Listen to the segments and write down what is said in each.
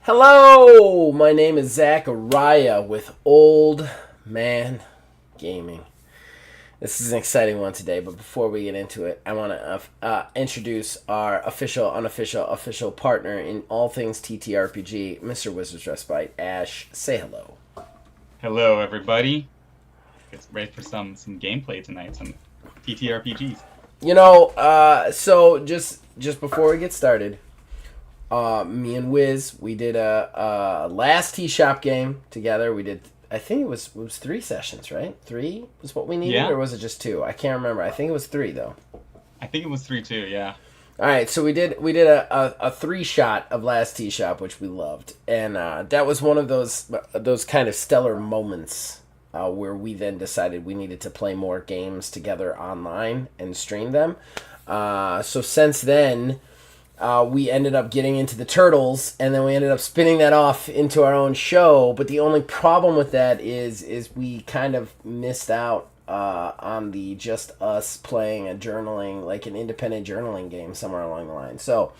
Hello, my name is Zachariah with Old Man Gaming. This is an exciting one today, but before we get into it, I want to introduce our official partner in all things TTRPG, Mr. Wizard's Respite. Ash, say hello. Hello, everybody. It's ready for some gameplay tonight, some TTRPGs. So just before we get started, me and Wiz, we did a last T Shop game together. We did, I think it was 3 sessions, right? 3 was what we needed, Yeah. or was it just 2? I can't remember. I think it was 3 though. I think it was 3 too. Yeah. All right, so we did a 3 shot of last T Shop, which we loved, and that was one of those kind of stellar moments where we then decided we needed to play more games together online and stream them. So since then, we ended up getting into the Turtles, and then we ended up spinning that off into our own show. But the only problem with that is we kind of missed out on the just us playing a journaling, like an independent journaling game somewhere along the line. So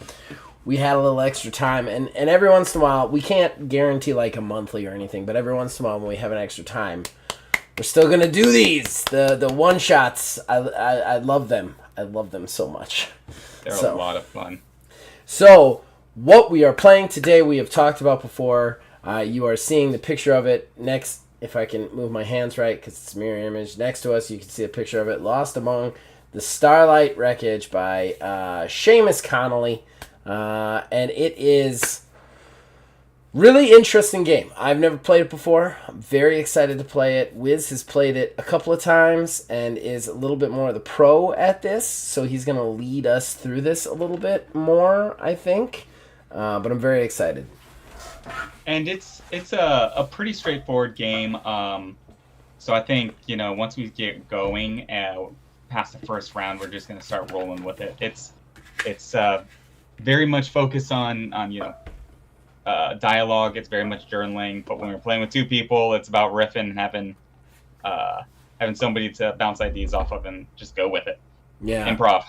we had a little extra time, and every once in a while, we can't guarantee like a monthly or anything, but every once in a while when we have an extra time, we're still going to do these. The one-shots, I love them. I love them so much. They're a lot of fun. So, what we are playing today, we have talked about before. You are seeing the picture of it next, if I can move my hands right, because it's a mirror image. Next to us, you can see a picture of it. Lost Among the Starlight Wreckage by Seamus Connolly. And it is really interesting game. I've never played it before. I'm very excited to play it. Wiz has played it a couple of times and is a little bit more of the pro at this, so he's going to lead us through this a little bit more, I think. But I'm very excited. And it's a pretty straightforward game. So I think, once we get going past the first round, we're just going to start rolling with it. It's very much focused on dialogue. It's very much journaling, but when we're playing with 2 people, it's about riffing and having somebody to bounce ideas off of and just go with it. Yeah. Improv.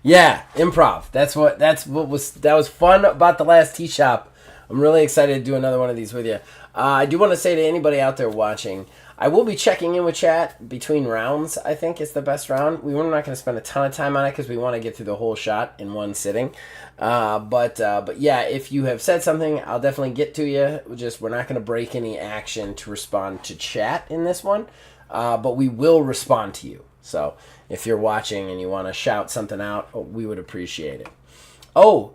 Yeah, improv. That was fun about the last Tea Shop. I'm really excited to do another one of these with you. I do want to say to anybody out there watching, I will be checking in with chat between rounds. I think is the best round. We're not going to spend a ton of time on it because we want to get through the whole shot in one sitting. But yeah, if you have said something, I'll definitely get to you. We're not going to break any action to respond to chat in this one, but we will respond to you. So if you're watching and you want to shout something out, we would appreciate it. Oh,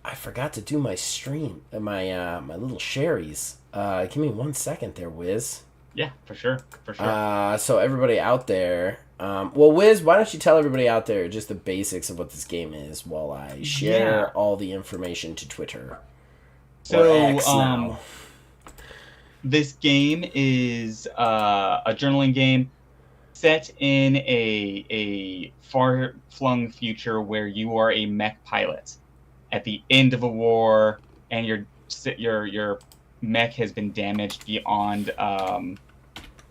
I forgot to do my stream, my little sharies. Give me 1 second there, Wiz. Yeah, for sure. So everybody out there, Wiz, why don't you tell everybody out there just the basics of what this game is while I share all the information to Twitter. So, X now. This game is a journaling game set in a far-flung future where you are a mech pilot at the end of a war, and your mech has been damaged beyond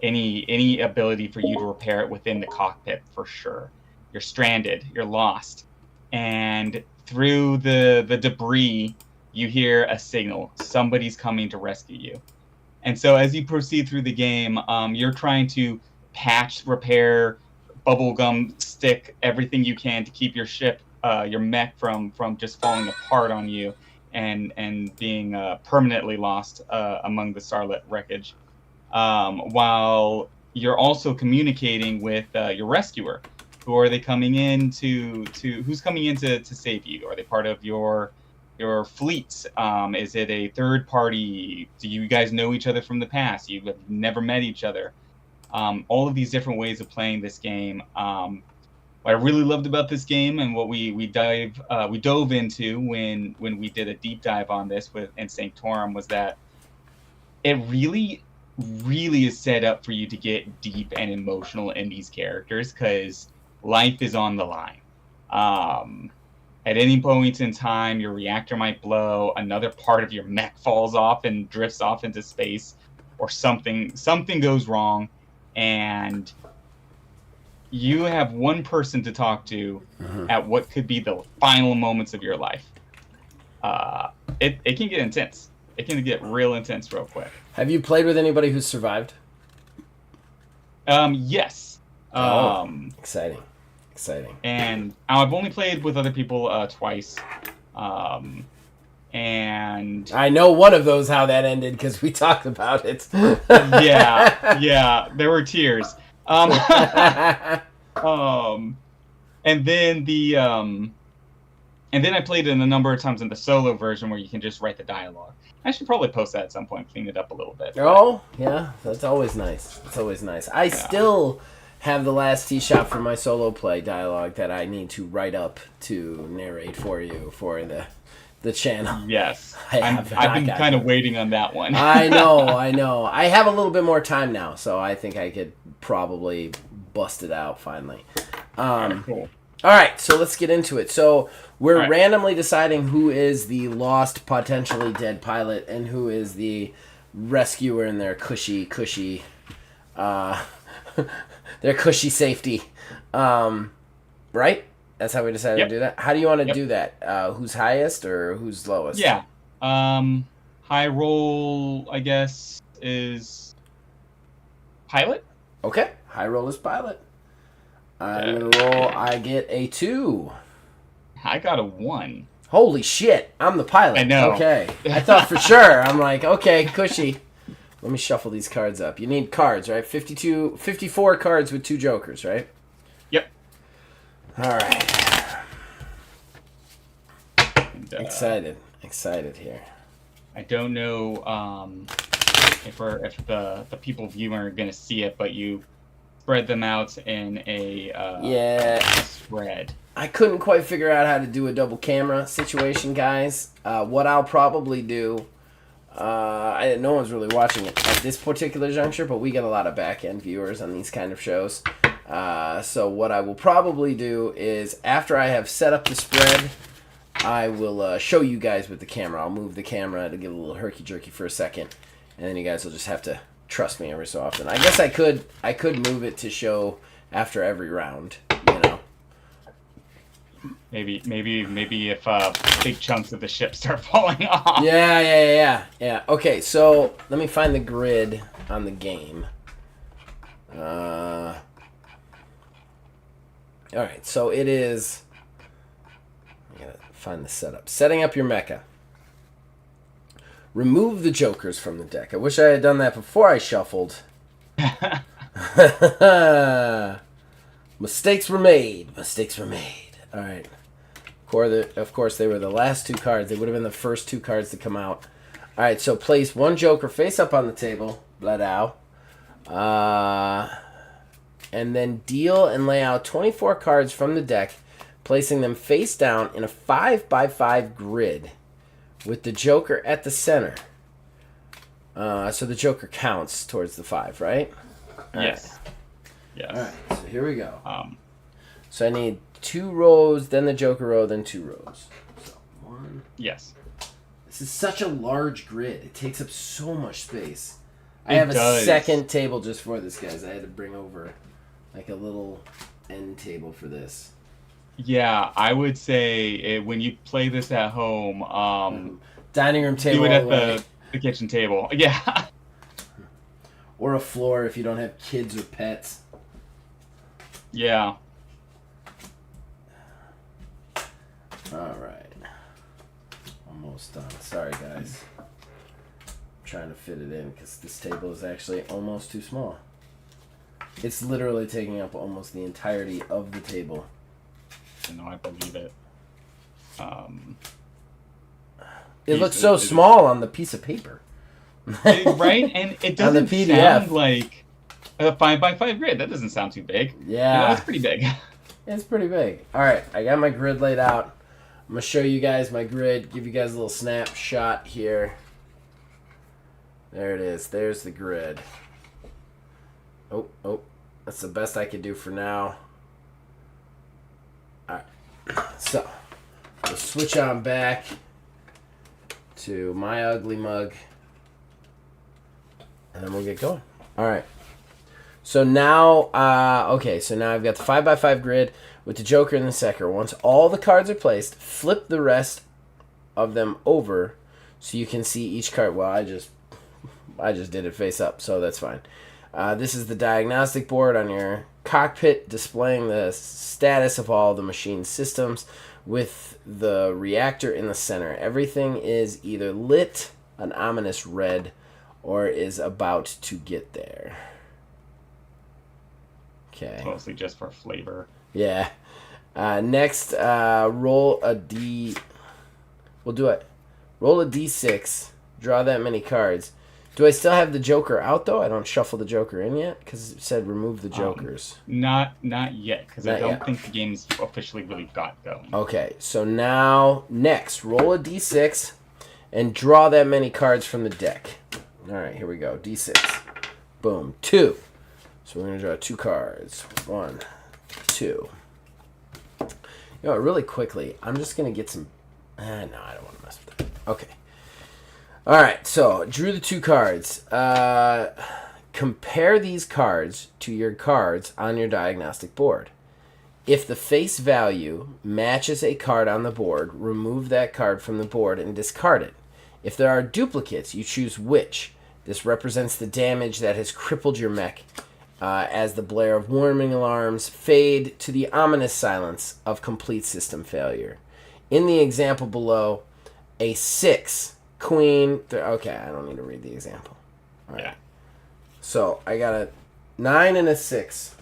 any ability for you to repair it within the cockpit for sure. You're stranded, you're lost, and through the debris you hear a signal. Somebody's coming to rescue you. And so as you proceed through the game, you're trying to patch, repair, bubblegum stick everything you can to keep your ship, your mech from just falling apart on you and being permanently lost among the Starlight wreckage. While you're also communicating with your rescuer. Who are they coming in who's coming in to save you? Are they part of your fleet? Is it a third party? Do you guys know each other from the past? You have never met each other. All of these different ways of playing this game. What I really loved about this game and what we dove into when we did a deep dive on this in Sanctorum was that it really is set up for you to get deep and emotional in these characters because life is on the line. At any point in time, your reactor might blow, another part of your mech falls off and drifts off into space, or something goes wrong, and you have one person to talk to at what could be the final moments of your life. It can get intense. It can get real intense real quick. Have you played with anybody who's survived? Yes. Exciting. Exciting. And I've only played with other people twice. And I know one of those how that ended because we talked about it. yeah, there were tears. And then I played it a number of times in the solo version where you can just write the dialogue. I should probably post that at some point, clean it up a little bit. Oh, yeah, that's always nice. It's always nice. I still have the last tee shot for my solo play dialogue that I need to write up to narrate for you for the channel. Yes. I've been kind of waiting on that one. I know. I have a little bit more time now, so I think I could probably bust it out finally. Cool. All right, so let's get into it. So we're randomly deciding who is the lost, potentially dead pilot and who is the rescuer in their cushy, their cushy safety. Right? That's how we decided to do that. How do you want to do that? Who's highest or who's lowest? Yeah. High roll, I guess, is pilot. Okay. High roll is pilot. I'm going to roll. I get a 2. I got a 1. Holy shit. I'm the pilot. I know. Okay. I thought for sure. I'm like, okay, cushy. Let me shuffle these cards up. You need cards, right? 54 cards with 2 jokers, right? Yep. All right. And, Excited here. I don't know if the people viewing are going to see it, but you spread them out in a spread. I couldn't quite figure out how to do a double camera situation, guys. What I'll probably do, no one's really watching it at this particular juncture, but we get a lot of back-end viewers on these kind of shows. So what I will probably do is, after I have set up the spread, I will show you guys with the camera. I'll move the camera to get a little herky-jerky for a second, and then you guys will just have to trust me every so often. I guess I could move it to show after every round, you know. Maybe if big chunks of the ship start falling off. Yeah. Okay, so let me find the grid on the game. All right, so it is. I gotta find the setup. Setting up your mecha. Remove the jokers from the deck. I wish I had done that before I shuffled. Mistakes were made. All right. Of course, they were the last 2 cards. They would have been the first 2 cards to come out. All right, so place 1 joker face up on the table. Blood and then deal and lay out 24 cards from the deck, placing them face down in a 5x5 grid with the joker at the center. So the joker counts towards the 5, right? Yes. Yes. All right, so here we go. So I need 2 rows, then the joker row, then 2 rows. So 1. Yes. This is such a large grid. It takes up so much space. I have a second table just for this, guys. I had to bring over like a little end table for this. Yeah, I would say when you play this at home, dining room table. Do it at the kitchen table. Yeah. Or a floor if you don't have kids or pets. Yeah. All right. Almost done. Sorry, guys. I'm trying to fit it in because this table is actually almost too small. It's literally taking up almost the entirety of the table. No, I believe it. It looks so small on the piece of paper. Right? And it doesn't sound like a 5x5 grid. That doesn't sound too big. Yeah. It's pretty big. It's pretty big. All right, I got my grid laid out. I'm going to show you guys my grid, give you guys a little snapshot here. There it is. There's the grid. Oh, that's the best I could do for now. All right, so we'll switch on back to my ugly mug, and then we'll get going. All right. So now, so now I've got the 5x5 grid with the joker and the second. Once all the cards are placed, flip the rest of them over So you can see each card. Well, I just did it face up, so that's fine. This is the diagnostic board on your cockpit, displaying the status of all the machine systems with the reactor in the center. Everything is either lit, an ominous red, or is about to get there. Okay. Mostly just for flavor. Yeah. Next, roll a D. We'll do it. Roll a D6. Draw that many cards. Do I still have the Joker out, though? I don't shuffle the Joker in yet? Because it said remove the Jokers. Not yet, because I don't yet. think the game's officially really got going. Okay, so now, next, roll a D6 and draw that many cards from the deck. All right, here we go. D6. Boom. 2. So we're going to draw 2 cards. 1, 2. You know, really quickly, I'm just going to get some... no, I don't want to mess with that. Okay. All right, so drew the 2 cards. Compare these cards to your cards on your diagnostic board. If the face value matches a card on the board, remove that card from the board and discard it. If there are duplicates, you choose which. This represents the damage that has crippled your mech as the blare of warning alarms fade to the ominous silence of complete system failure. In the example below, a 6... Queen. Okay, I don't need to read the example. All right. Yeah. So I got a 9 and a 6.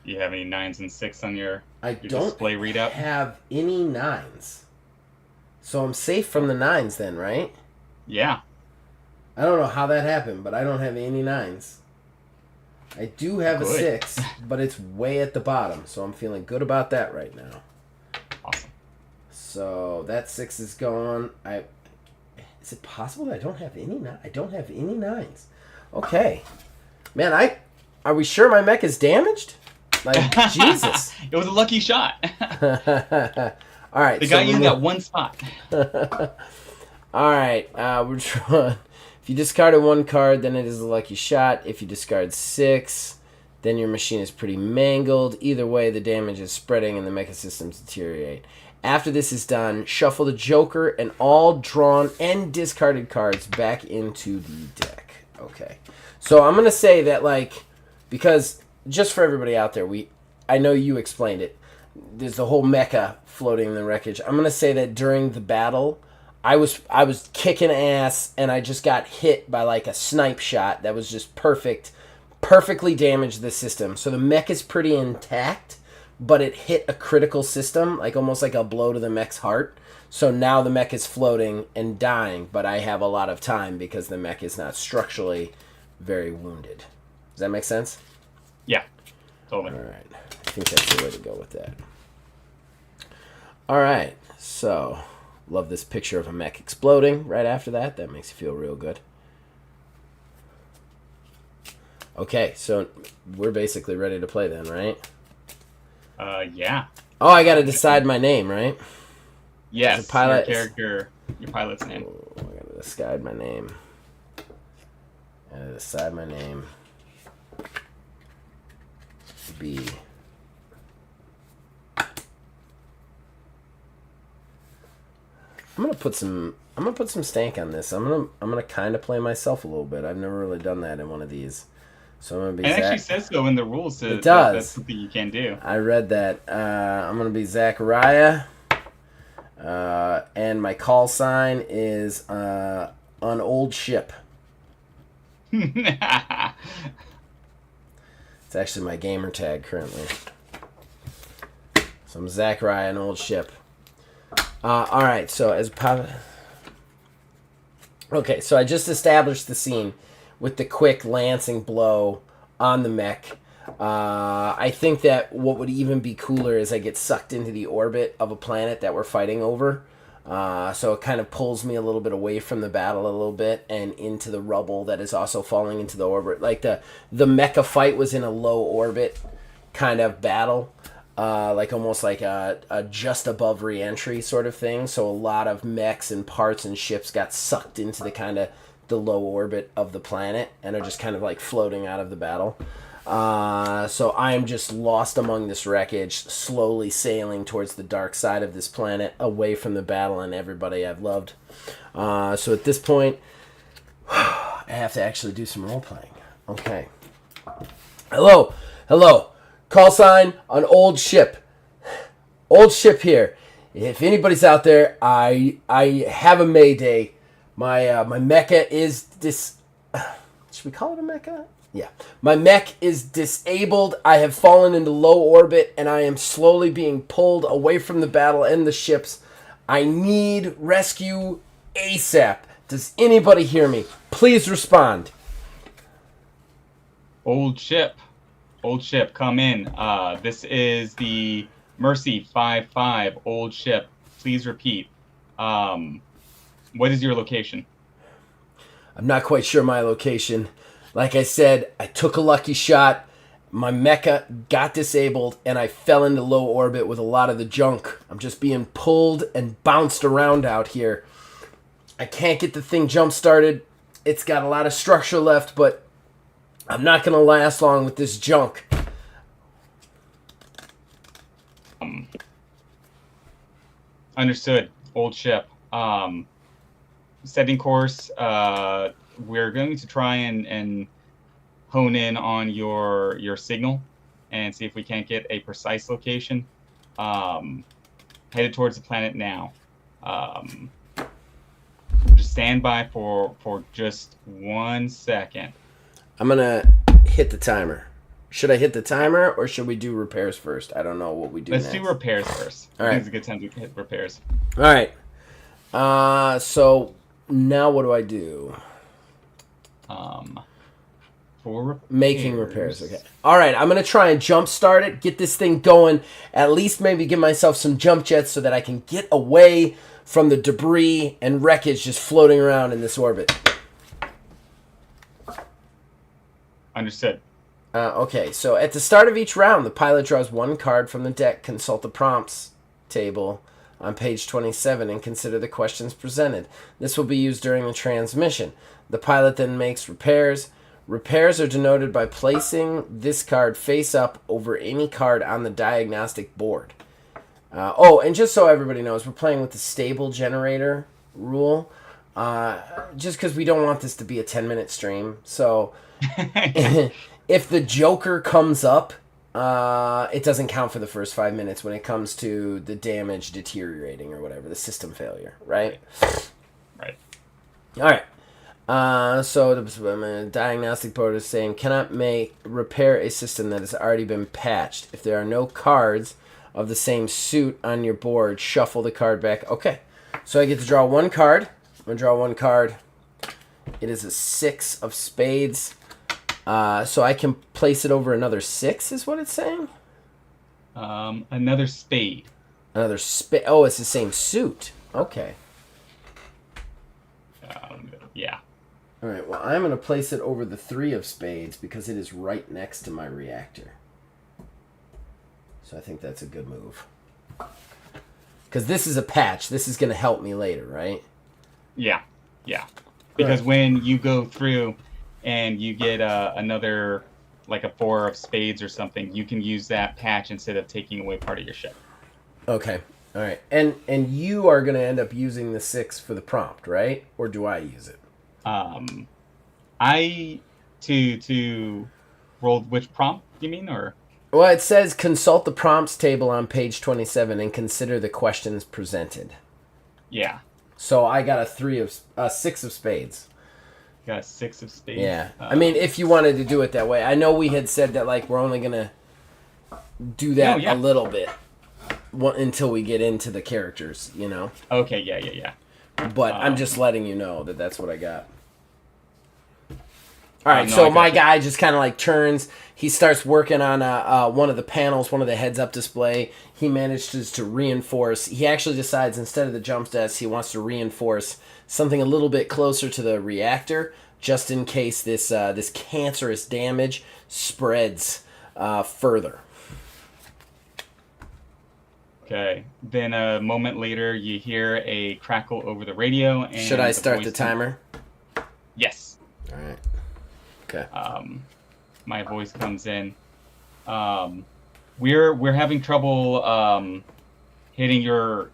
You have any 9s and 6 on your I don't display readout? have any 9s. So I'm safe from the 9s then, right? Yeah. I don't know how that happened, but I don't have any 9s. I do have a 6, but it's way at the bottom, so I'm feeling good about that right now. Awesome. So that 6 is gone. Is it possible that I don't have any? I don't have any 9s. Okay, man. Are we sure my mech is damaged? Like Jesus. It was a lucky shot. All right. They got you in that one spot. All right. We're trying. If you discarded 1 card, then it is a lucky shot. If you discard 6, then your machine is pretty mangled. Either way, the damage is spreading and the mecha systems deteriorate. After this is done, shuffle the Joker and all drawn and discarded cards back into the deck. Okay. So I'm going to say that, like, because just for everybody out there, I know you explained it. There's the whole mecha floating in the wreckage. I'm going to say that during the battle, I was kicking ass and I just got hit by like a snipe shot that was just perfectly damaged the system. So the mech is pretty intact, but it hit a critical system, like almost like a blow to the mech's heart. So now the mech is floating and dying, but I have a lot of time because the mech is not structurally very wounded. Does that make sense? Yeah, totally. All right. I think that's the way to go with that. All right. So, love this picture of a mech exploding right after that. That makes you feel real good. Okay, so we're basically ready to play then, right? Yeah. Oh, I got to decide my name, right? Yes, pilot, your character, your pilot's name. Oh, I got to decide my name. B. I'm gonna put some stank on this. I'm gonna kind of play myself a little bit. I've never really done that in one of these, so I'm gonna be. It actually says so in the rules. It does. That's something you can do. I read that. I'm gonna be Zachariah, and my call sign is an old ship. It's actually my gamer tag currently. So I'm Zachariah, an old ship. All right, so as okay, so I just established the scene with the quick lancing blow on the mech. I think that what would even be cooler is I get sucked into the orbit of a planet that we're fighting over. So it kind of pulls me a little bit away from the battle a little bit and into the rubble that is also falling into the orbit. Like the mecha fight was in a low orbit kind of battle. Like almost like a just above re-entry sort of thing. So a lot of mechs and parts and ships got sucked into the kind of the low orbit of the planet and are just kind of like floating out of the battle. So I am just lost among this wreckage, slowly sailing towards the dark side of this planet, away from the battle and everybody I've loved. So at this point, I have to actually do some role playing. Okay. Hello. Call sign on old ship. Old ship here. If anybody's out there, I have a mayday. My mecha is should we call it a mecha? Yeah. My mech is disabled. I have fallen into low orbit, and I am slowly being pulled away from the battle and the ships. I need rescue ASAP. Does anybody hear me? Please respond. Old ship, come in. This is the Mercy 5-5, old ship. Please repeat. What is your location? I'm not quite sure my location. Like I said, I took a lucky shot. My mecha got disabled, and I fell into low orbit with a lot of the junk. I'm just being pulled and bounced around out here. I can't get the thing jump-started. It's got a lot of structure left, but I'm not going to last long with this junk. Understood, old ship. Setting course, we're going to try and hone in on your signal and see if we can't get a precise location. Headed towards the planet now. Just stand by for just 1 second. I'm going to hit the timer. Should I hit the timer, or should we do repairs first? I don't know what we do Let's next. do repairs first. All right. I think it's a good time to hit repairs. All right. So now what do I do? For repairs. Making repairs. Okay. All right. I'm gonna try and jump start it, get this thing going. At least maybe give myself some jump jets so that I can get away from the debris and wreckage just floating around in this orbit. Understood. Okay. So at the start of each round, the pilot draws one card from the deck. Consult the prompts table on page 27 and consider the questions presented. This will be used during the transmission. The pilot then makes repairs. Repairs are denoted by placing this card face up over any card on the diagnostic board. And just so everybody knows, we're playing with the stable generator rule, just because we don't want this to be a 10-minute stream. So if the Joker comes up, it doesn't count for the first 5 minutes when it comes to the damage deteriorating or whatever, the system failure, right? Right. All right. So the diagnostic board is saying cannot repair a system that has already been patched. If there are no cards of the same suit on your board, shuffle the card back. Okay. So I get to draw one card. I'm going to draw one card. It is a 6 of spades. So I can place it over another 6 is what it's saying? Another spade. Another spade. Oh, it's the same suit. Okay. Yeah. All right, well, I'm going to place it over the 3 of spades because it is right next to my reactor. So I think that's a good move. Because this is a patch. This is going to help me later, right? Yeah. Because when you go through and you get another, like a 4 of spades or something, you can use that patch instead of taking away part of your ship. Okay. All right. And you are going to end up using the 6 for the prompt, right? Or do I use it? To roll which prompt, you mean, or? Well, it says consult the prompts table on page 27 and consider the questions presented. Yeah. So I got a 6 of spades. Got a 6 of spades. Yeah. I mean, if you wanted to do it that way. I know we had said that, like, we're only going to do that a little bit until we get into the characters, you know? Okay, yeah. But I'm just letting you know that that's what I got. All right, so my guy just kind of like turns. He starts working on one of the panels, one of the heads-up display. He manages to reinforce. He actually decides instead of the jump desk, he wants to reinforce something a little bit closer to the reactor, just in case this cancerous damage spreads further. Okay. Then a moment later, you hear a crackle over the radio. And should I start the timer? Yes. All right. Okay. my voice comes in. We're having trouble hitting your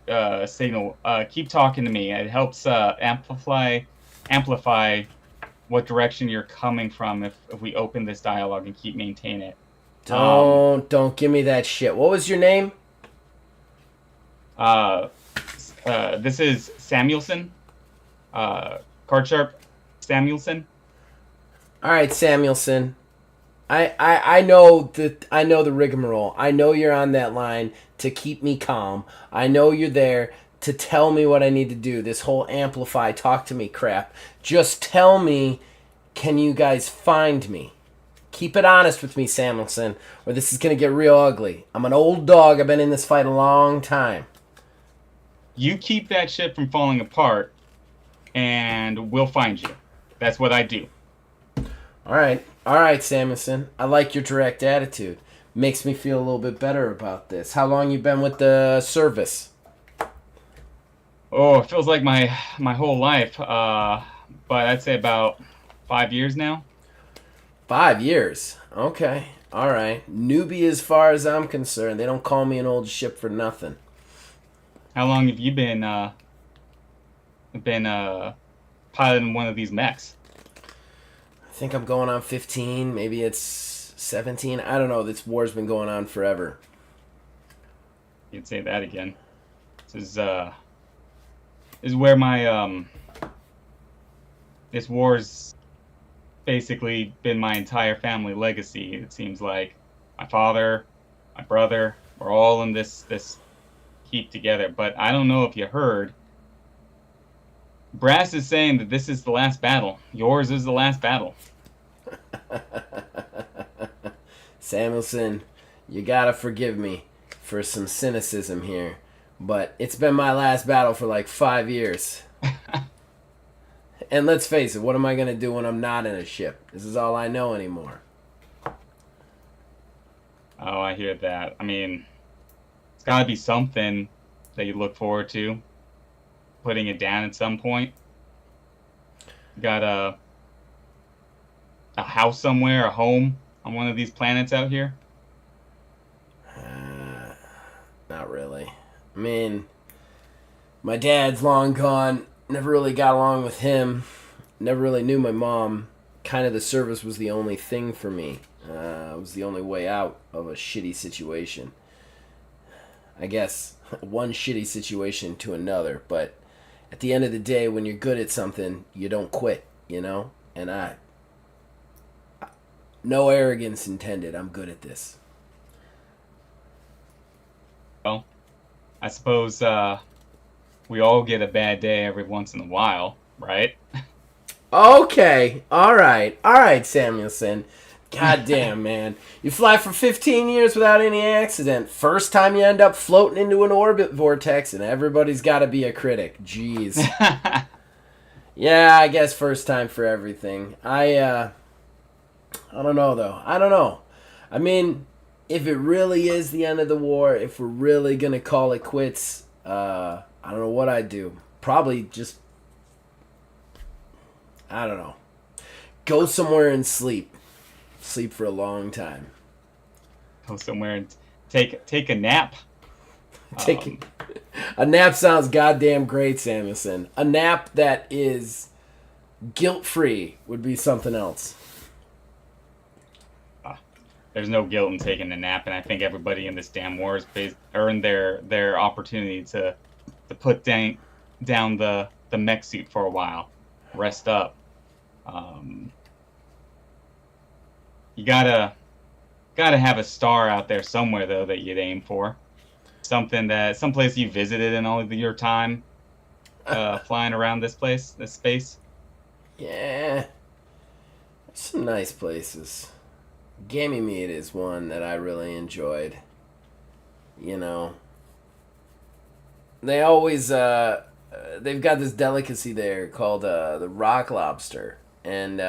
signal. Keep talking to me. It helps amplify what direction you're coming from if we open this dialogue and keep maintain it. Don't give me that shit. What was your name? This is Samuelson. Card Sharp Samuelson. All right, Samuelson. I know the rigmarole. I know you're on that line to keep me calm. I know you're there to tell me what I need to do. This whole amplify, talk to me crap. Just tell me, can you guys find me? Keep it honest with me, Samuelson, or this is going to get real ugly. I'm an old dog. I've been in this fight a long time. You keep that shit from falling apart, and we'll find you. That's what I do. All right, Samuelson. I like your direct attitude. Makes me feel a little bit better about this. How long you been with the service? Oh, it feels like my whole life. But I'd say about 5 years now. 5 years. Okay. All right. Newbie as far as I'm concerned. They don't call me an old ship for nothing. How long have you been piloting one of these mechs? I think I'm going on 15. Maybe it's 17. I don't know. This war's been going on forever. You can say that again. This is where my this war's basically been my entire family legacy. It seems like my father, my brother, we're all in this heap together. But I don't know if you heard. Brass is saying that this is the last battle. Yours is the last battle. Samuelson, you gotta forgive me for some cynicism here, but it's been my last battle for like 5 years. And let's face it, what am I gonna do when I'm not in a ship? This is all I know anymore. Oh, I hear that. I mean, it's gotta be something that you look forward to. Putting it down at some point. You got a house somewhere, a home on one of these planets out here? Not really. I mean, my dad's long gone. Never really got along with him. Never really knew my mom. Kind of the service was the only thing for me. It was the only way out of a shitty situation. I guess one shitty situation to another, but at the end of the day, when you're good at something, you don't quit, you know? And no arrogance intended, I'm good at this. Well, I suppose we all get a bad day every once in a while, right? Okay, alright, Samuelson. God damn, man. You fly for 15 years without any accident. First time you end up floating into an orbit vortex, and everybody's got to be a critic. Jeez. Yeah, I guess first time for everything. I don't know, though. I don't know. I mean, if it really is the end of the war, if we're really going to call it quits, I don't know what I'd do. Probably just, I don't know. Go somewhere and sleep. Sleep for a long time. Go somewhere and take a nap. A nap sounds goddamn great, Samuelson. A nap that is guilt-free would be something else. There's no guilt in taking a nap, and I think everybody in this damn war has earned their opportunity to put down the mech suit for a while, rest up. You gotta have a star out there somewhere though that you'd aim for. Someplace you visited in all of your time flying around this space. Yeah, some nice places. Ganymede is one that I really enjoyed. You know, they always they've got this delicacy there called the rock lobster, and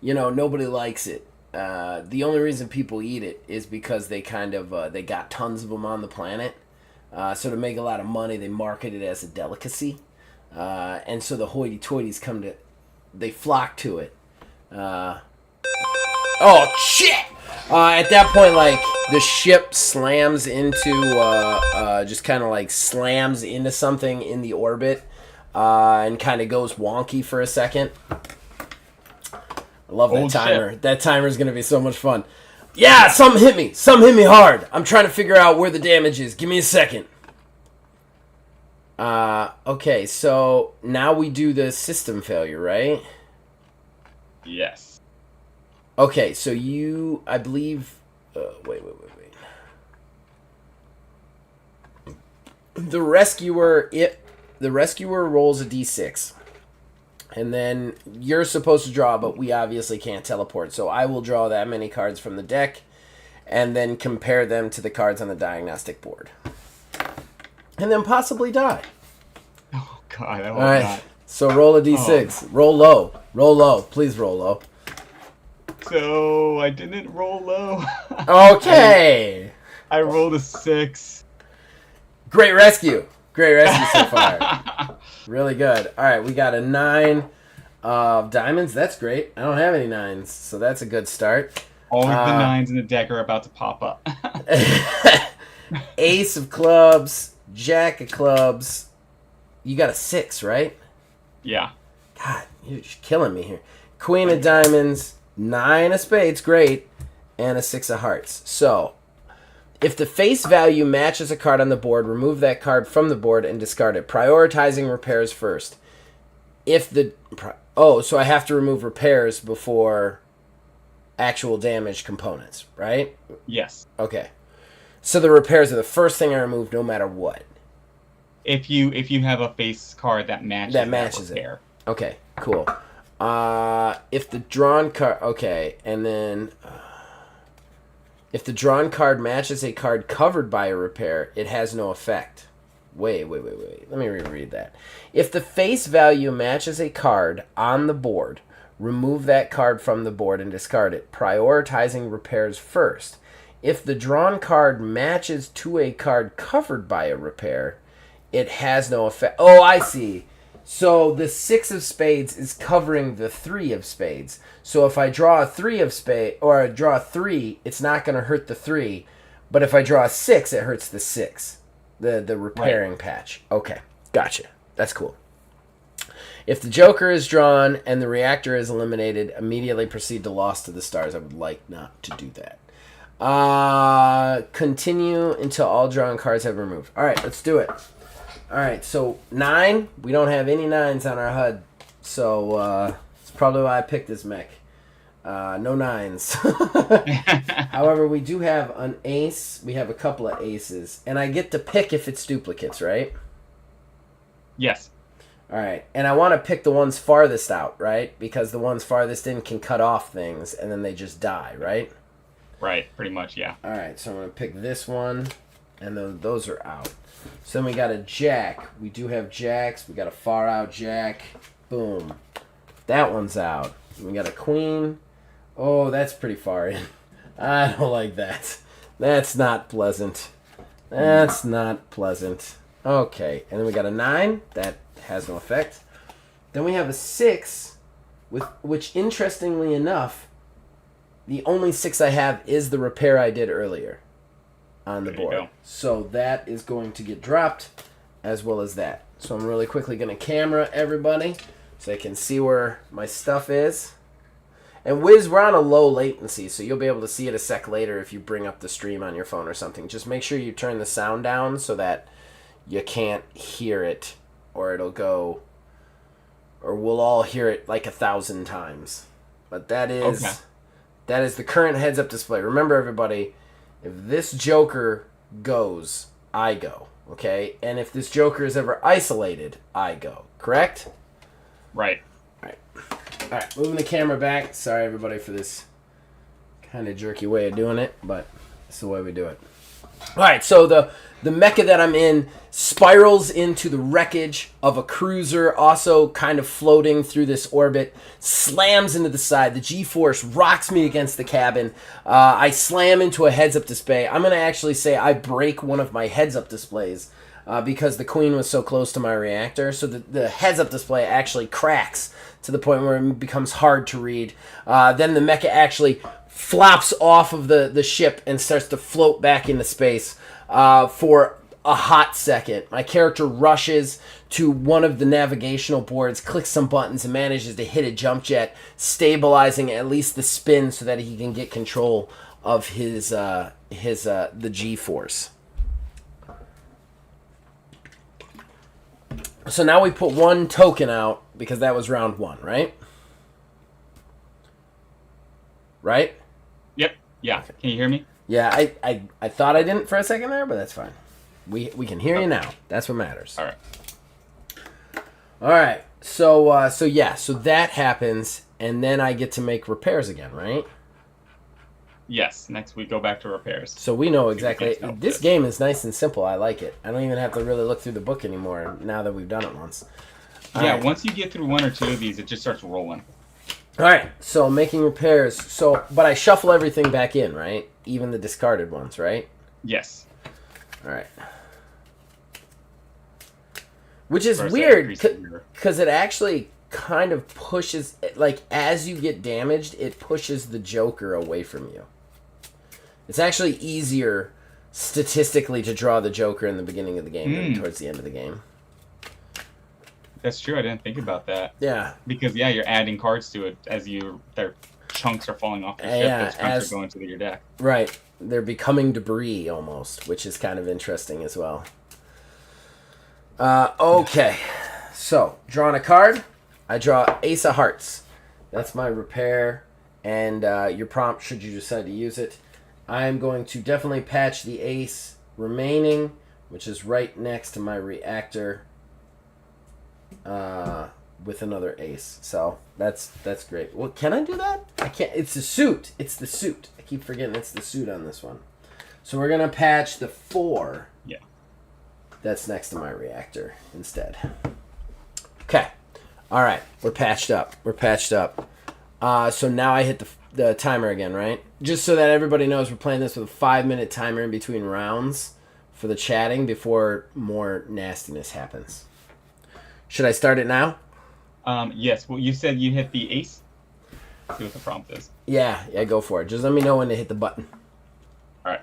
you know, nobody likes it. The only reason people eat it is because they kind of they got tons of them on the planet. So to make a lot of money, they market it as a delicacy, and so the hoity-toities they flock to it. Oh, shit! At that point, like, the ship slams into, just kind of like slams into something in the orbit, and kind of goes wonky for a second. I love that timer. Shit. That timer is going to be so much fun. Yeah, something hit me. Something hit me hard. I'm trying to figure out where the damage is. Give me a second. Okay, so now we do the system failure, right? Yes. Okay, so you, I believe... wait. The rescuer rolls a d6. And then you're supposed to draw, but we obviously can't teleport. So I will draw that many cards from the deck and then compare them to the cards on the diagnostic board. And then possibly die. Oh, God. I hope All right. not. So roll a d6. Oh. Roll low. Roll low. Please roll low. So I didn't roll low. Okay. I rolled a 6. Great rescue. Great rescue so far. Really good. All right, we got a 9 of diamonds. That's great. I don't have any 9s, so that's a good start. All of the 9s in the deck are about to pop up. Ace of clubs, jack of clubs. You got a 6, right? Yeah. God, you're just killing me here. Queen of diamonds, 9 of spades, great, and a 6 of hearts. So, if the face value matches a card on the board, remove that card from the board and discard it. Prioritizing repairs first. So I have to remove repairs before actual damage components, right? Yes. Okay. So the repairs are the first thing I remove no matter what. If you have a face card that matches it. Okay, cool. If the drawn card... Okay, and then... if the drawn card matches a card covered by a repair, it has no effect. Wait. Let me reread that. If the face value matches a card on the board, remove that card from the board and discard it, prioritizing repairs first. If the drawn card matches to a card covered by a repair, it has no effect. Oh, I see. So the 6 of spades is covering the 3 of spades. So if I draw a 3 of spades, or I draw a 3, it's not going to hurt the 3. But if I draw a 6, it hurts the 6. The repairing patch. Okay, gotcha. That's cool. If the Joker is drawn and the reactor is eliminated, immediately proceed to Lost to the Stars. I would like not to do that. Continue until all drawn cards have been removed. All right, let's do it. All right, so 9. We don't have any 9s on our HUD, so it's probably why I picked this mech. No 9s. However, we do have an ace. We have a couple of aces, and I get to pick if it's duplicates, right? Yes. All right, and I want to pick the ones farthest out, right? Because the ones farthest in can cut off things, and then they just die, right? Right, pretty much, yeah. All right, so I'm going to pick this one, and then those are out. So then we got a jack. We do have jacks. We got a far out jack. Boom. That one's out. We got a queen. Oh, that's pretty far in. I don't like that. That's not pleasant. That's not pleasant. Okay, and then we got a 9. That has no effect. Then we have a 6, which interestingly enough, the only 6 I have is the repair I did earlier on the board. So that is going to get dropped as well as that. So I'm really quickly going to camera everybody so I can see where my stuff is. And Wiz, we're on a low latency, so you'll be able to see it a sec later if you bring up the stream on your phone or something. Just make sure you turn the sound down so that you can't hear it, or it'll go, or we'll all hear it like 1,000 times. But that is, that is the current heads-up display. Remember, everybody, if this Joker goes, I go, okay? And if this Joker is ever isolated, I go, correct? Right. All right, moving the camera back. Sorry, everybody, for this kind of jerky way of doing it, but it's the way we do it. All right, so the mecha that I'm in spirals into the wreckage of a cruiser, also kind of floating through this orbit, slams into the side. The G-force rocks me against the cabin. I slam into a heads-up display. I'm going to actually say I break one of my heads-up displays because the queen was so close to my reactor. So the heads-up display actually cracks to the point where it becomes hard to read. Then the mecha actually flops off of the ship and starts to float back into space for a hot second. My character rushes to one of the navigational boards, clicks some buttons, and manages to hit a jump jet, stabilizing at least the spin so that he can get control of his the G-force. So now we put one token out because that was round 1, right? Right? Yep. Yeah. Can you hear me? Yeah, I thought I didn't for a second there, but that's fine. We can hear you now. That's what matters. All right. All right. So that happens, and then I get to make repairs again, right? Yes. Next we go back to repairs. So we know exactly. This game is nice and simple. I like it. I don't even have to really look through the book anymore now that we've done it once. Yeah. Right. Once you get through 1 or 2 of these, it just starts rolling. All right. So making repairs. But I shuffle everything back in, right? Even the discarded ones, right? Yes. All right. Which is weird because it actually kind of pushes, like, as you get damaged, it pushes the Joker away from you. It's actually easier statistically to draw the Joker in the beginning of the game than towards the end of the game. That's true. I didn't think about that. Yeah. Because, you're adding cards to it as their chunks are falling off the ship. Those chunks are going to your deck. Right. They're becoming debris almost, which is kind of interesting as well. Okay. So, drawing a card. I draw Ace of Hearts. That's my repair. And your prompt, should you decide to use it. I'm going to definitely patch the ace remaining, which is right next to my reactor, with another ace. So that's great. Well, can I do that? I can't. It's the suit. It's the suit. I keep forgetting it's the suit on this one. So we're going to patch the 4. Yeah. That's next to my reactor instead. Okay. All right. We're patched up. So now I hit the timer again, right? Just so that everybody knows, we're playing this with a 5-minute timer in between rounds for the chatting before more nastiness happens. Should I start it now? Yes. Well, you said you hit the ace. Let's see what the prompt is. Yeah, go for it. Just let me know when to hit the button. All right.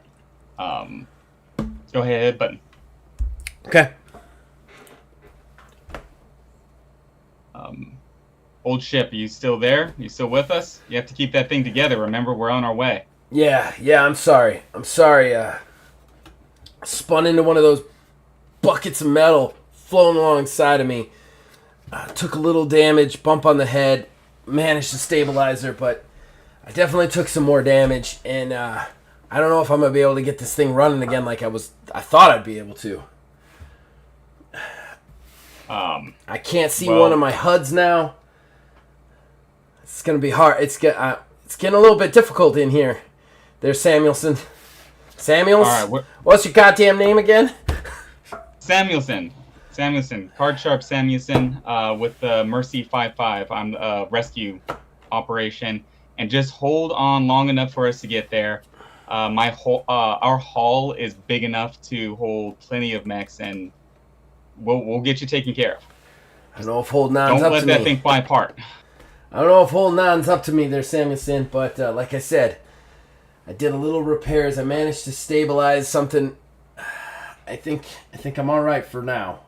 Go ahead, hit button. Okay. Old ship, are you still there? You still with us? You have to keep that thing together. Remember, we're on our way. Yeah, I'm sorry. Spun into one of those buckets of metal flown alongside of me. Took a little damage, bump on the head, managed to stabilize her, but I definitely took some more damage, and I don't know if I'm going to be able to get this thing running again like I thought I'd be able to. I can't see one of my HUDs now. It's going to be hard. It's getting a little bit difficult in here. There's Samuelson. Samuels? All right, what's your goddamn name again? Samuelson. Card Sharp Samuelson with the Mercy 5-5 on the rescue operation. And just hold on long enough for us to get there. Our hull is big enough to hold plenty of mechs, and we'll get you taken care of. I don't know if holding on's up to me. Don't let that thing fly apart. I don't know if holding on's up to me there, Samuelson, but like I said, I did a little repairs. I managed to stabilize something. I think I'm all right for now.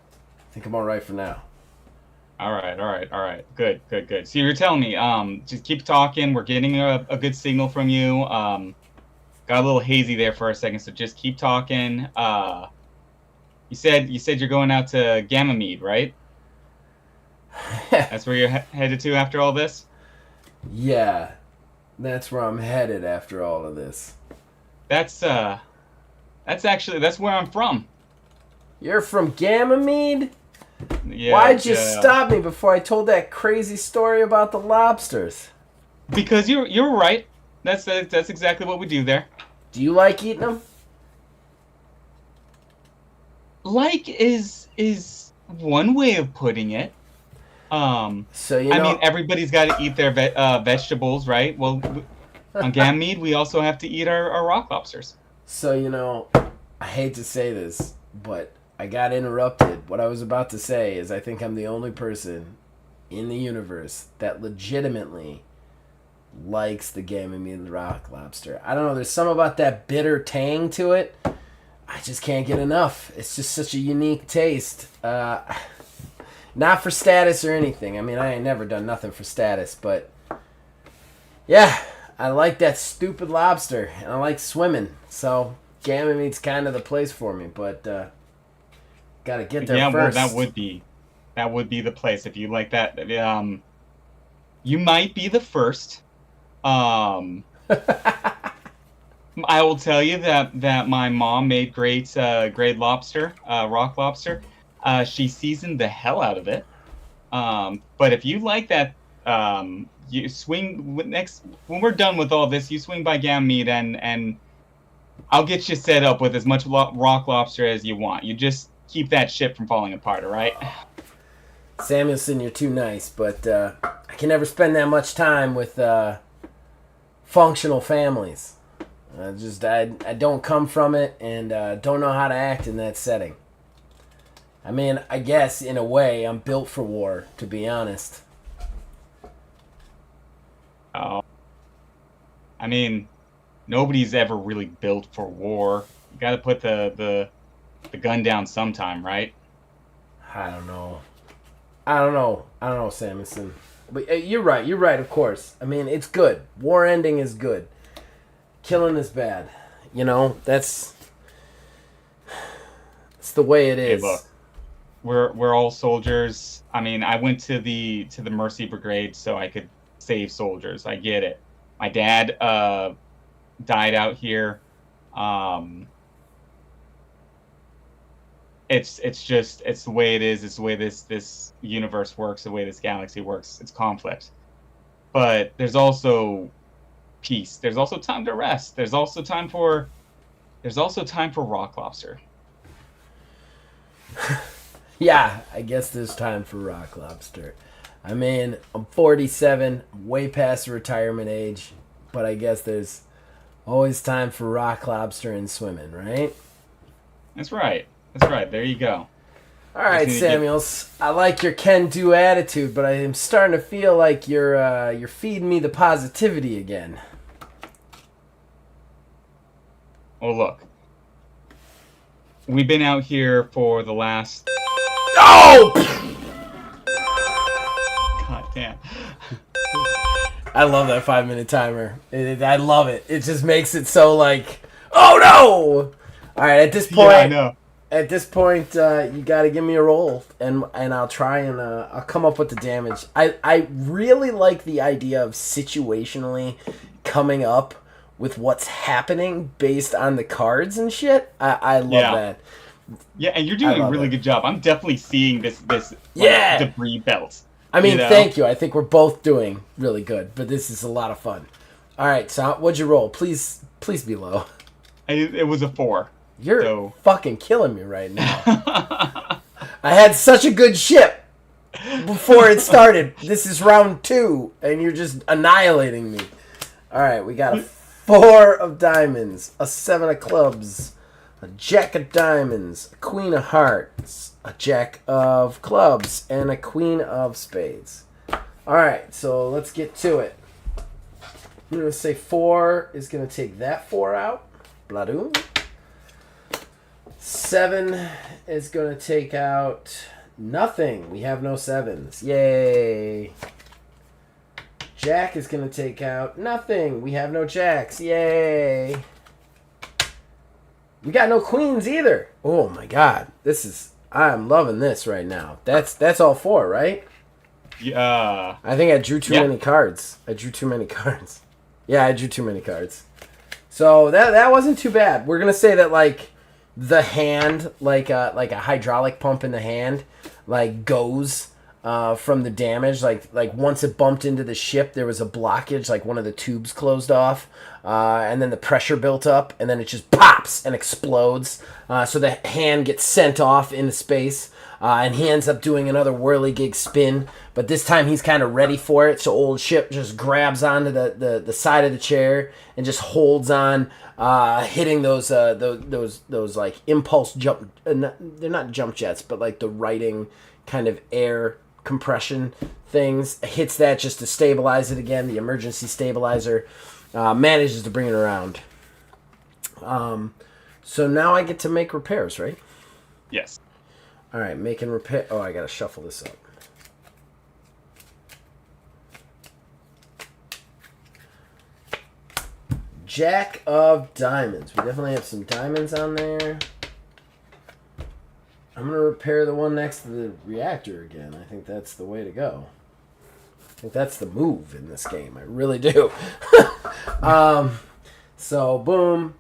All right. Good. So you're telling me, just keep talking. We're getting a good signal from you. Got a little hazy there for a second, so just keep talking. You said you're going out to Ganymede, right? That's where you're headed to after all this? Yeah, that's where I'm headed after all of this. That's where I'm from. You're from Ganymede? Yeah. Why'd you stop me before I told that crazy story about the lobsters? Because you're right. That's exactly what we do there. Do you like eating them? Like is one way of putting it. So I mean, everybody's got to eat their vegetables, right? Well, on Ganymede, we also have to eat our rock lobsters. So I hate to say this, but I got interrupted. What I was about to say is I think I'm the only person in the universe that legitimately likes the Ganymede rock lobster. I don't know. There's something about that bitter tang to it. I just can't get enough. It's just such a unique taste. Not for status or anything. I mean, I ain't never done nothing for status, but yeah, I like that stupid lobster, and I like swimming. So Ganymede's kind of the place for me, but gotta get there first. Well, that would be the place if you like that. You might be the first. I will tell you that my mom made great lobster, rock lobster. She seasoned the hell out of it. But if you like that, you swing when we're done with all this. You swing by Ganymede and I'll get you set up with as much rock lobster as you want. You just keep that ship from falling apart, all right? Samuelson, you're too nice, but I can never spend that much time with functional families. I don't come from it and don't know how to act in that setting. I mean, I guess in a way I'm built for war, to be honest. Oh, I mean, nobody's ever really built for war. You got to put the gun down sometime, right? I don't know, Samuelson. But you're right, of course. I mean, it's good. War ending is good. Killing is bad. You know, it's the way it is. Hey, look, we're all soldiers. I mean, I went to the Mercy Brigade so I could save soldiers. I get it. My dad died out here. It's the way it is. It's the way this universe works. The way this galaxy works. It's conflict, but there's also peace. There's also time to rest. There's also time for rock lobster. Yeah, I guess there's time for rock lobster. I mean, I'm 47, way past the retirement age, but I guess there's always time for rock lobster and swimming, right? That's right. There you go. All right, Samuels. I like your can-do attitude, but I am starting to feel like you're feeding me the positivity again. Oh, look. We've been out here for the last... Oh! God damn. I love that 5-minute timer. I love it. It just makes it so like, oh no! All right, at this point... Yeah, I know. At this point, you got to give me a roll, and I'll try and I'll come up with the damage. I really like the idea of situationally coming up with what's happening based on the cards and shit. I love that. Yeah, and you're doing a really good job. I'm definitely seeing this debris belt. I mean, thank you. I think we're both doing really good, but this is a lot of fun. All right, so what'd you roll? Please be low. It was a 4. You're fucking killing me right now. I had such a good ship before it started. This is round 2, and you're just annihilating me. All right, we got a 4 of diamonds, a 7 of clubs, a jack of diamonds, a queen of hearts, a jack of clubs, and a queen of spades. All right, so let's get to it. I'm going to say 4 is going to take that 4 out. Bladoom. 7 is going to take out nothing. We have no 7s. Yay. Jack is going to take out nothing. We have no jacks. Yay. We got no queens either. Oh my god. I'm loving this right now. That's all 4, right? Yeah. I think I drew too many cards. Yeah, I drew too many cards. So that wasn't too bad. We're going to say that like the hand, like a hydraulic pump in the hand, like goes from the damage. Like once it bumped into the ship, there was a blockage, like one of the tubes closed off, and then the pressure built up, and then it just pops and explodes. So the hand gets sent off into space, and he ends up doing another whirligig spin. But this time he's kind of ready for it, so old ship just grabs onto the side of the chair and just holds on, hitting those like impulse jump. They're not jump jets, but like the righting kind of air compression things, hits that just to stabilize it again. The emergency stabilizer manages to bring it around. So now I get to make repairs, right? Yes. All right, making repair. Oh, I gotta shuffle this up. Jack of Diamonds. We definitely have some diamonds on there. I'm going to repair the one next to the reactor again. I think that's the way to go. I think that's the move in this game. I really do. So, boom.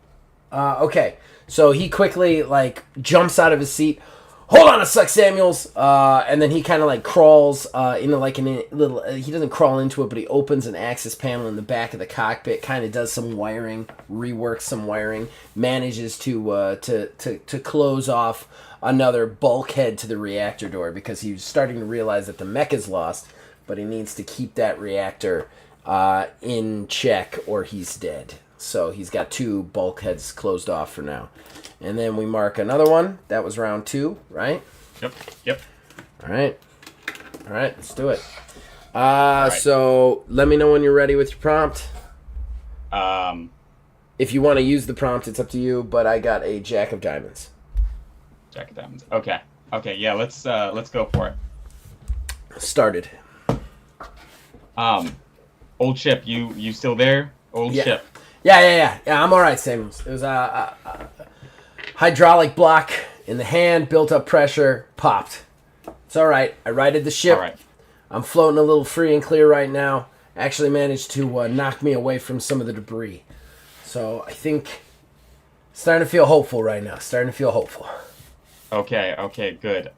Okay. So he quickly, like, jumps out of his seat. Hold on a sec, Samuels. And then he kind of, like, crawls into, like, a little... he doesn't crawl into it, but he opens an access panel in the back of the cockpit, kind of does some wiring, reworks some wiring, manages to close off another bulkhead to the reactor door because he's starting to realize that the mech is lost, but he needs to keep that reactor in check or he's dead. So he's got 2 bulkheads closed off for now. And then we mark another one. That was round 2, right? Yep. All right, let's do it. Right. So let me know when you're ready with your prompt. If you want to use the prompt, it's up to you, but I got a Jack of Diamonds. Jack of Diamonds. Okay, yeah, let's go for it. Started. Old Chip, you still there? Old Chip. Yeah, I'm all right, Samuels. It was a hydraulic block in the hand, built up pressure, popped. It's all right. I righted the ship. All right. I'm floating a little free and clear right now. Actually managed to knock me away from some of the debris. So I think starting to feel hopeful right now. Okay, good.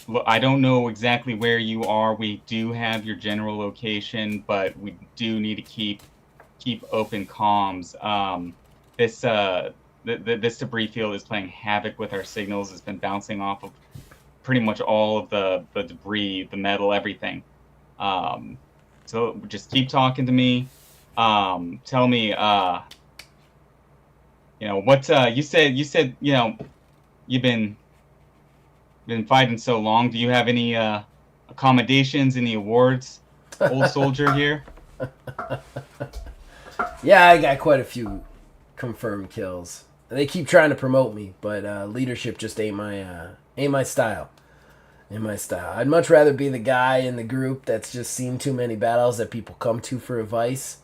Look, I don't know exactly where you are. We do have your general location, but we do need to keep open comms. This debris field is playing havoc with our signals. It's been bouncing off of pretty much all of the debris, the metal, everything. So just keep talking to me. Tell me, what you said, you've been fighting so long. Do you have any accommodations, any awards, old soldier here? Yeah, I got quite a few confirmed kills. They keep trying to promote me, but leadership just ain't my style. I'd much rather be the guy in the group that's just seen too many battles that people come to for advice,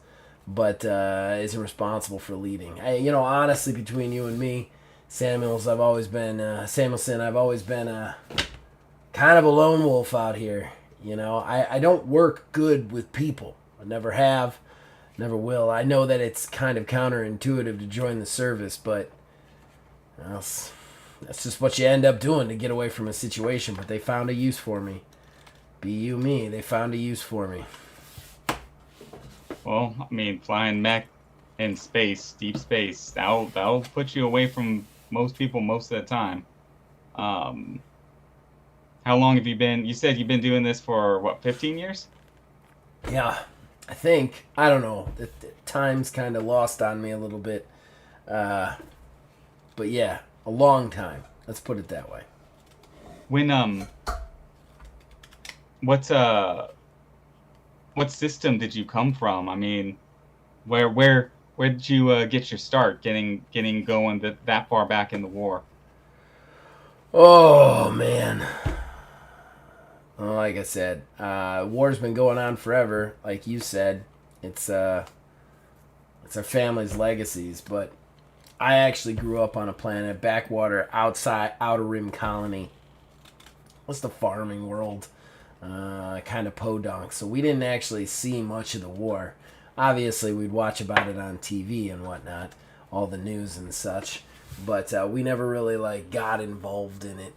but isn't responsible for leading. Honestly, between you and me, Samuelson, I've always been kind of a lone wolf out here. I don't work good with people. I never have, never will. I know that it's kind of counterintuitive to join the service, but that's just what you end up doing to get away from a situation. But they found a use for me. They found a use for me. Well, I mean, flying mech in space, deep space, that'll put you away from most people most of the time. How long have you been? You said you've been doing this for 15 years? Yeah, I think. I don't know. The time's kind of lost on me a little bit. But yeah, a long time. Let's put it that way. What system did you come from? I mean, where did you get your start getting going that far back in the war? Oh man. Well, like I said, war's been going on forever. Like you said, it's our family's legacies. But I actually grew up on a planet, backwater, outer rim colony. What's the farming world? Kind of podunk. So we didn't actually see much of the war. Obviously, we'd watch about it on TV and whatnot, all the news and such. But we never really got involved in it.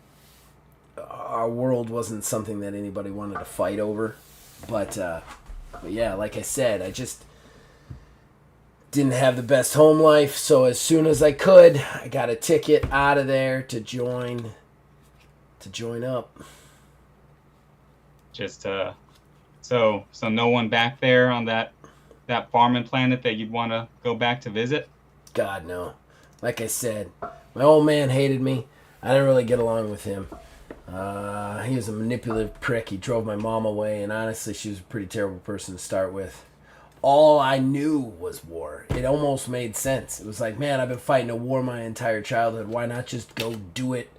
Our world wasn't something that anybody wanted to fight over. But yeah, like I said, I just didn't have the best home life. So as soon as I could, I got a ticket out of there to join up. Just so no one back there on that farming planet that you'd want to go back to visit? God, no. Like I said, my old man hated me. I didn't really get along with him. He was a manipulative prick. He drove my mom away, and honestly, she was a pretty terrible person to start with. All I knew was war. It almost made sense. It was like, man, I've been fighting a war my entire childhood. Why not just go do it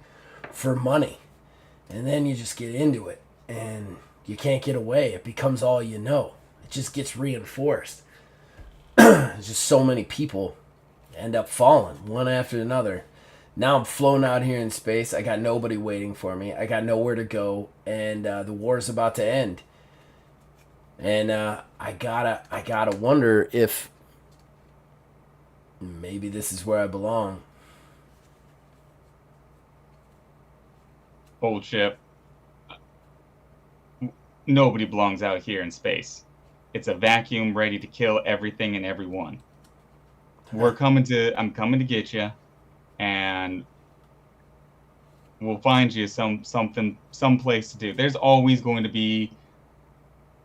for money? And then you just get into it, and you can't get away. It becomes all you know. It just gets reinforced. There's just so many people end up falling, one after another. Now I'm flown out here in space. I got nobody waiting for me. I got nowhere to go, and the war's about to end. And I gotta wonder if maybe this is where I belong. Old ship. Nobody belongs out here in space. It's a vacuum ready to kill everything and everyone. I'm coming to get you, and we'll find you some place to do. There's always going to be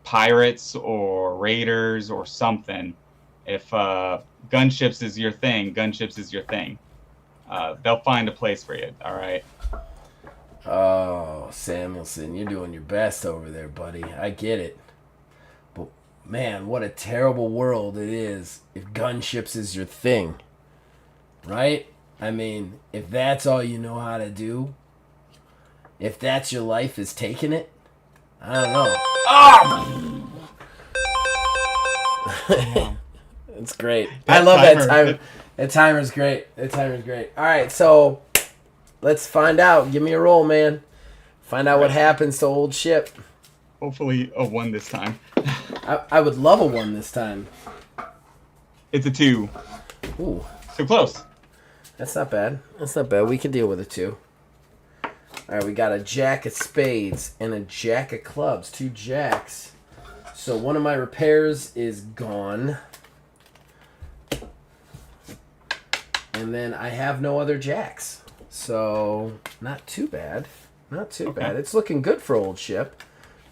pirates or raiders or something. If gunships is your thing, they'll find a place for you. All right. Oh, Samuelson, you're doing your best over there, buddy. I get it. But man, what a terrible world it is if gunships is your thing. Right? I mean, if that's all you know how to do, if that's your life is taking it, I don't know. Oh! It's great. I love that timer. That timer's great. All right, so let's find out. Give me a roll, man. Find out what happens to old ship. Hopefully a 1 this time. I would love a 1 this time. It's a 2. Ooh. So close. That's not bad. We can deal with a 2. All right, we got a jack of spades and a jack of clubs. 2 jacks. So one of my repairs is gone. And then I have no other jacks. So not too bad. Okay. It's looking good for old ship.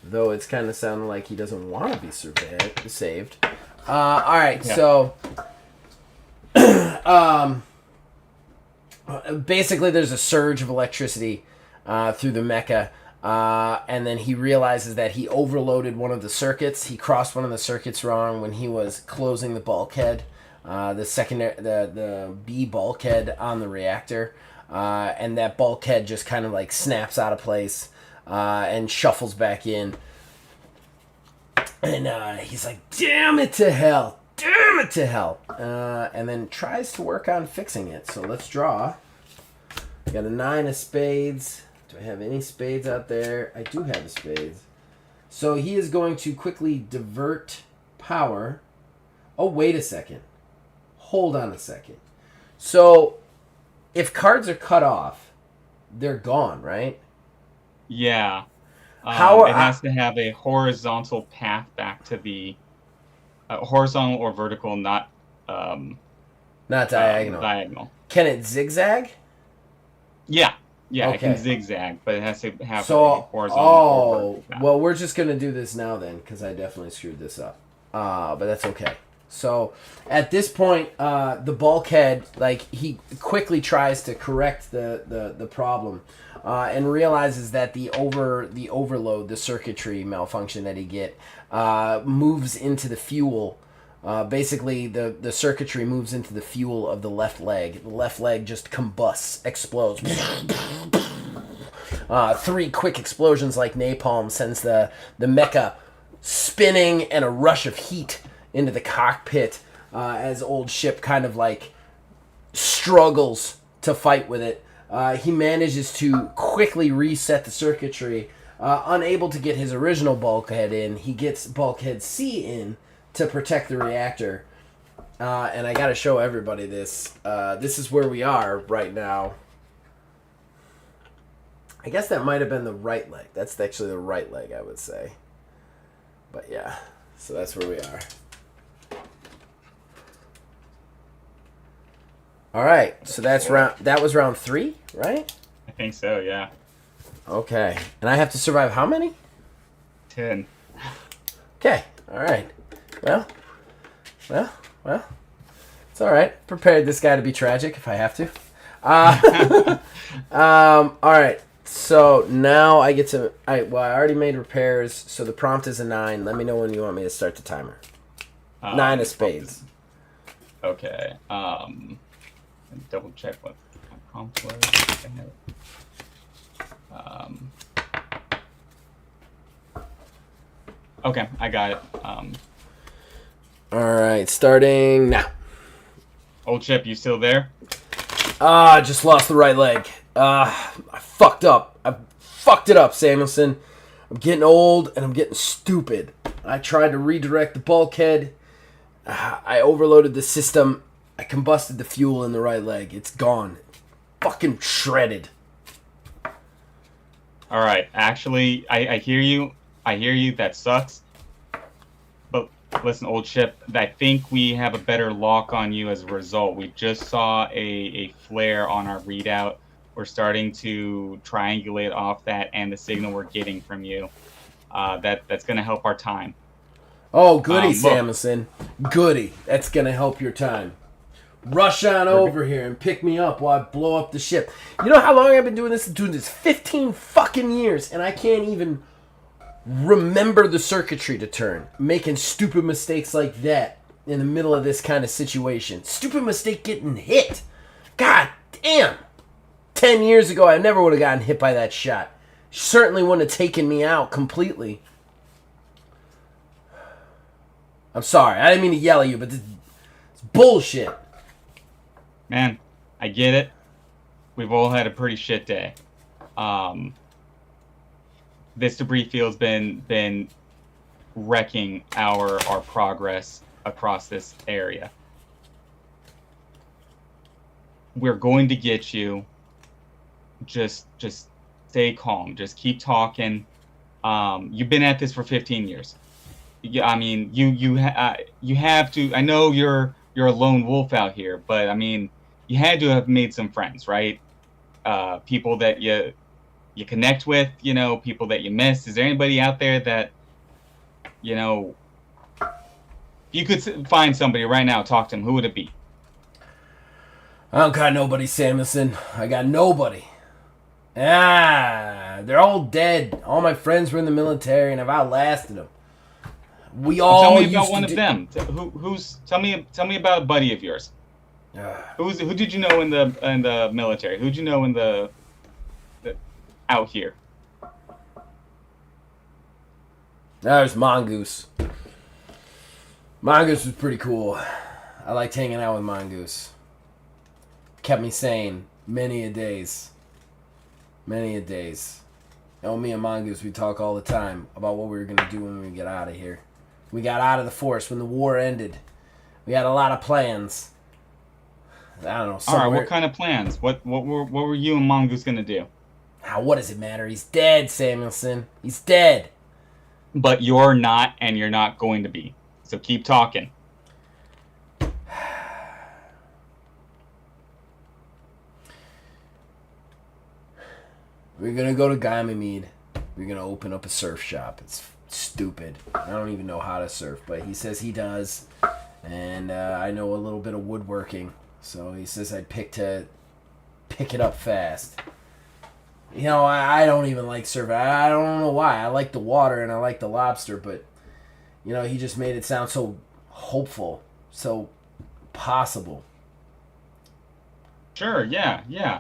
Though it's kind of sounding like he doesn't want to be saved. All right, yeah. So basically there's a surge of electricity through the mecha, and then he realizes that he overloaded one of the circuits. He crossed one of the circuits wrong when he was closing the bulkhead, the B bulkhead on the reactor, and that bulkhead just kind of like snaps out of place and shuffles back in. And he's like, damn it to hell. And then tries to work on fixing it. So let's draw. Got a 9 of spades. Do I have any spades out there? I do have a spades. So he is going to quickly divert power. Oh, wait a second. Hold on a second. So if cards are cut off, they're gone, right? Yeah. It has to have a horizontal path back to the horizontal or vertical, not diagonal. Can it zigzag? Yeah, okay. It can zigzag, but it has to have a horizontal or vertical path. Well, we're just gonna do this now then, because I definitely screwed this up. But that's okay. So at this point, the bulkhead, like, he quickly tries to correct the problem, and realizes that the overload, the circuitry malfunction that he get, moves into the fuel. Basically, the circuitry moves into the fuel of the left leg. The left leg just combusts, explodes. 3 quick explosions like napalm sends the mecha spinning, and a rush of heat into the cockpit as old ship kind of like struggles to fight with it. He manages to quickly reset the circuitry. Unable to get his original bulkhead in, he gets bulkhead C in to protect the reactor. And I gotta show everybody this. This is where we are right now. I guess that might have been the right leg. That's actually the right leg, I would say. But yeah, so that's where we are. All right, so that was round 3, right? I think so, yeah. Okay, and I have to survive how many? 10. Okay, all right. Well, it's all right. Prepared this guy to be tragic if I have to. All right. So now I get to. I already made repairs, so the prompt is a 9. Let me know when you want me to start the timer. 9 of spades. Okay. Double check what my prompt was. Okay, I got it. All right, starting now. Old Chip, you still there? I just lost the right leg. I fucked up. I fucked it up, Samuelson. I'm getting old and I'm getting stupid. I tried to redirect the bulkhead. I overloaded the system. I combusted the fuel in the right leg. It's gone. Fucking shredded. All right. Actually, I hear you. I hear you. That sucks. But listen, Old Chip, I think we have a better lock on you as a result. We just saw a flare on our readout. We're starting to triangulate off that and the signal we're getting from you. That's going to help our time. Oh, goody, Samuelson. Goody. That's going to help your time. Rush on over here and pick me up while I blow up the ship. You know how long I've been doing this? I'm doing this 15 fucking years, and I can't even remember the circuitry to turn. Making stupid mistakes like that in the middle of this kind of situation. Stupid mistake getting hit. God damn. 10 years ago, I never would have gotten hit by that shot. Certainly wouldn't have taken me out completely. I'm sorry. I didn't mean to yell at you, but it's bullshit. Man, I get it. We've all had a pretty shit day. This debris field's been wrecking our progress across this area. We're going to get you. Just stay calm. Just keep talking. You've been at this for 15 years. Yeah, I mean, you have to. I know you're a lone wolf out here, but I mean, you had to have made some friends, right? People that you connect with, people that you miss. Is there anybody out there that, you could find somebody right now, talk to them? Who would it be? I don't got nobody, Samuelson. I got nobody. They're all dead. All my friends were in the military, and I've outlasted them. We all tell me used about to one of them. Tell me about a buddy of yours. Who did you know in the military? Who'd you know in the out here? There's Mongoose. Mongoose was pretty cool. I liked hanging out with Mongoose. Kept me sane many a days. Many a days. Me and Mongoose, we talk all the time about what we were going to do when we get out of here. We got out of the force when the war ended. We had a lot of plans. I don't know. All right, what kind of plans? What were you and Mongoose going to do? What does it matter? He's dead, Samuelson. He's dead. But you're not, and you're not going to be. So keep talking. We're gonna go to Ganymede. We're gonna open up a surf shop. It's stupid. I don't even know how to surf, but he says he does. And I know a little bit of woodworking. So he says I'd pick it up fast. I don't even like surfing. I don't know why. I like the water and I like the lobster, but he just made it sound so hopeful, so possible. Sure, yeah.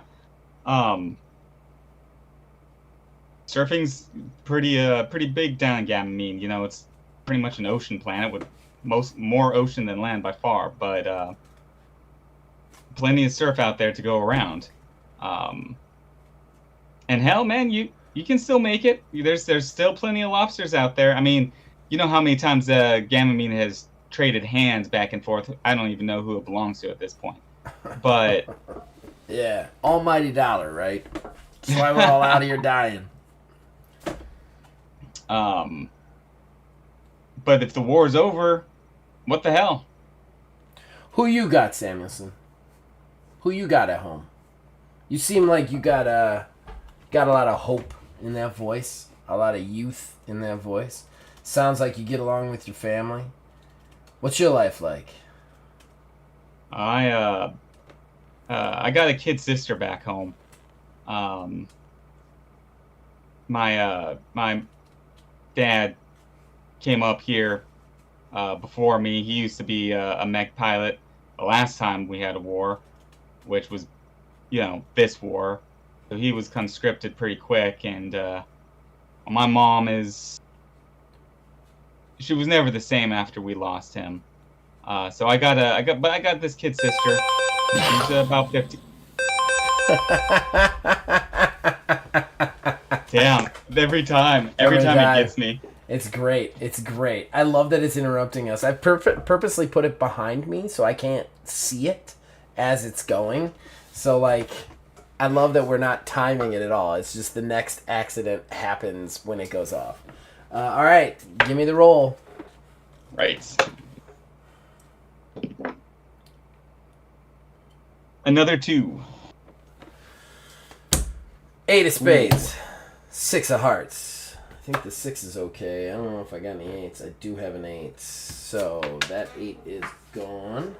Surfing's pretty big down in Ganymede. It's pretty much an ocean planet with more ocean than land by far, but plenty of surf out there to go around. And hell, man, you can still make it. There's still plenty of lobsters out there. I mean, you know how many times Ganymede has traded hands back and forth. I don't even know who it belongs to at this point. But yeah, almighty dollar, right? That's why we're all out here dying. But if the war's over, what the hell? Who you got, Samuelson? Who you got at home? You seem like you got a lot of hope in that voice, a lot of youth in that voice. Sounds like you get along with your family. What's your life like? I got a kid sister back home. my dad came up here before me. He used to be a mech pilot the last time we had a war, which was, this war. So he was conscripted pretty quick, and my mom she was never the same after we lost him. So I got this kid sister. She's about 50. Damn! Every time it gets me. It's great. It's great. I love that it's interrupting us. I purposely put it behind me so I can't see it as it's going. So, like, I love that we're not timing it at all. It's just the next accident happens when it goes off. All right. Give me the roll. Right. Another 2. 8 of spades. 6 of hearts. I think the 6 is okay. I don't know if I got any 8s. I do have an 8. So that 8 is gone.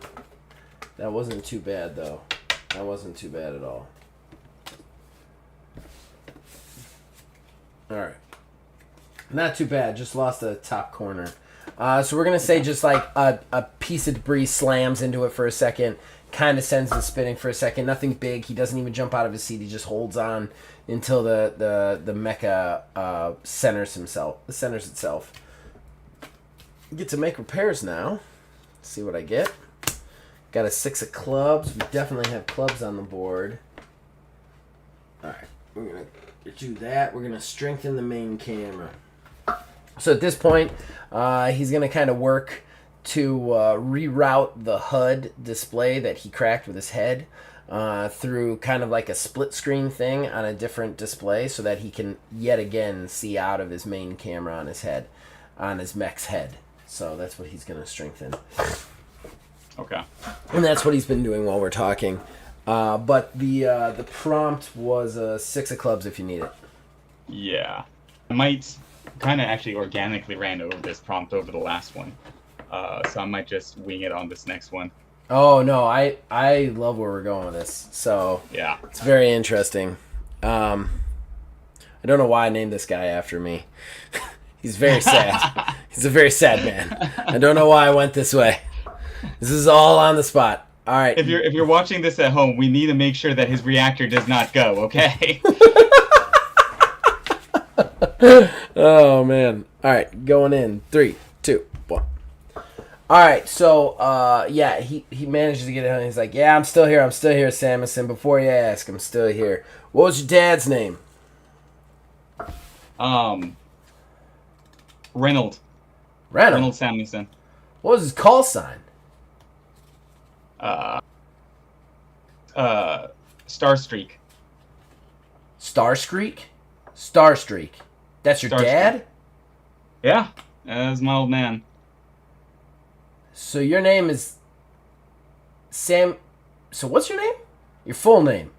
That wasn't too bad, though. That wasn't too bad at all. Alright. Not too bad. Just lost the top corner. So we're going to say just like a piece of debris slams into it for a second. Kind of sends the spinning for a second. Nothing big. He doesn't even jump out of his seat. He just holds on until the mecha centers itself. Get to make repairs now. Let's see what I get. Got a 6 of clubs. We definitely have clubs on the board. Alright, we're going to do that. We're going to strengthen the main camera. So at this point, he's going to kind of work to reroute the HUD display that he cracked with his head through kind of like a split screen thing on a different display so that he can yet again see out of his main camera on his head, on his mech's head. So that's what he's going to strengthen. Okay. And that's what he's been doing while we're talking. But the prompt was a 6 of clubs if you need it. Yeah. I might kind of actually organically ran over this prompt over the last one. So I might just wing it on this next one. Oh, no, I love where we're going with this. So yeah, it's very interesting. I don't know why I named this guy after me. He's very sad. He's a very sad man. I don't know why I went this way. This is all on the spot. All right. If you're watching this at home, we need to make sure that his reactor does not go, okay? Oh, man. All right, going in. 3, 2, 1. All right, so, yeah, he manages to get it on. He's like, yeah, I'm still here, Samuelson. Before you ask, I'm still here. What was your dad's name? Reynolds Samuelson. What was his call sign? Starstreak. Starstreak. That's your dad? Yeah, that's my old man. So your name is Sam. So what's your name? Your full name?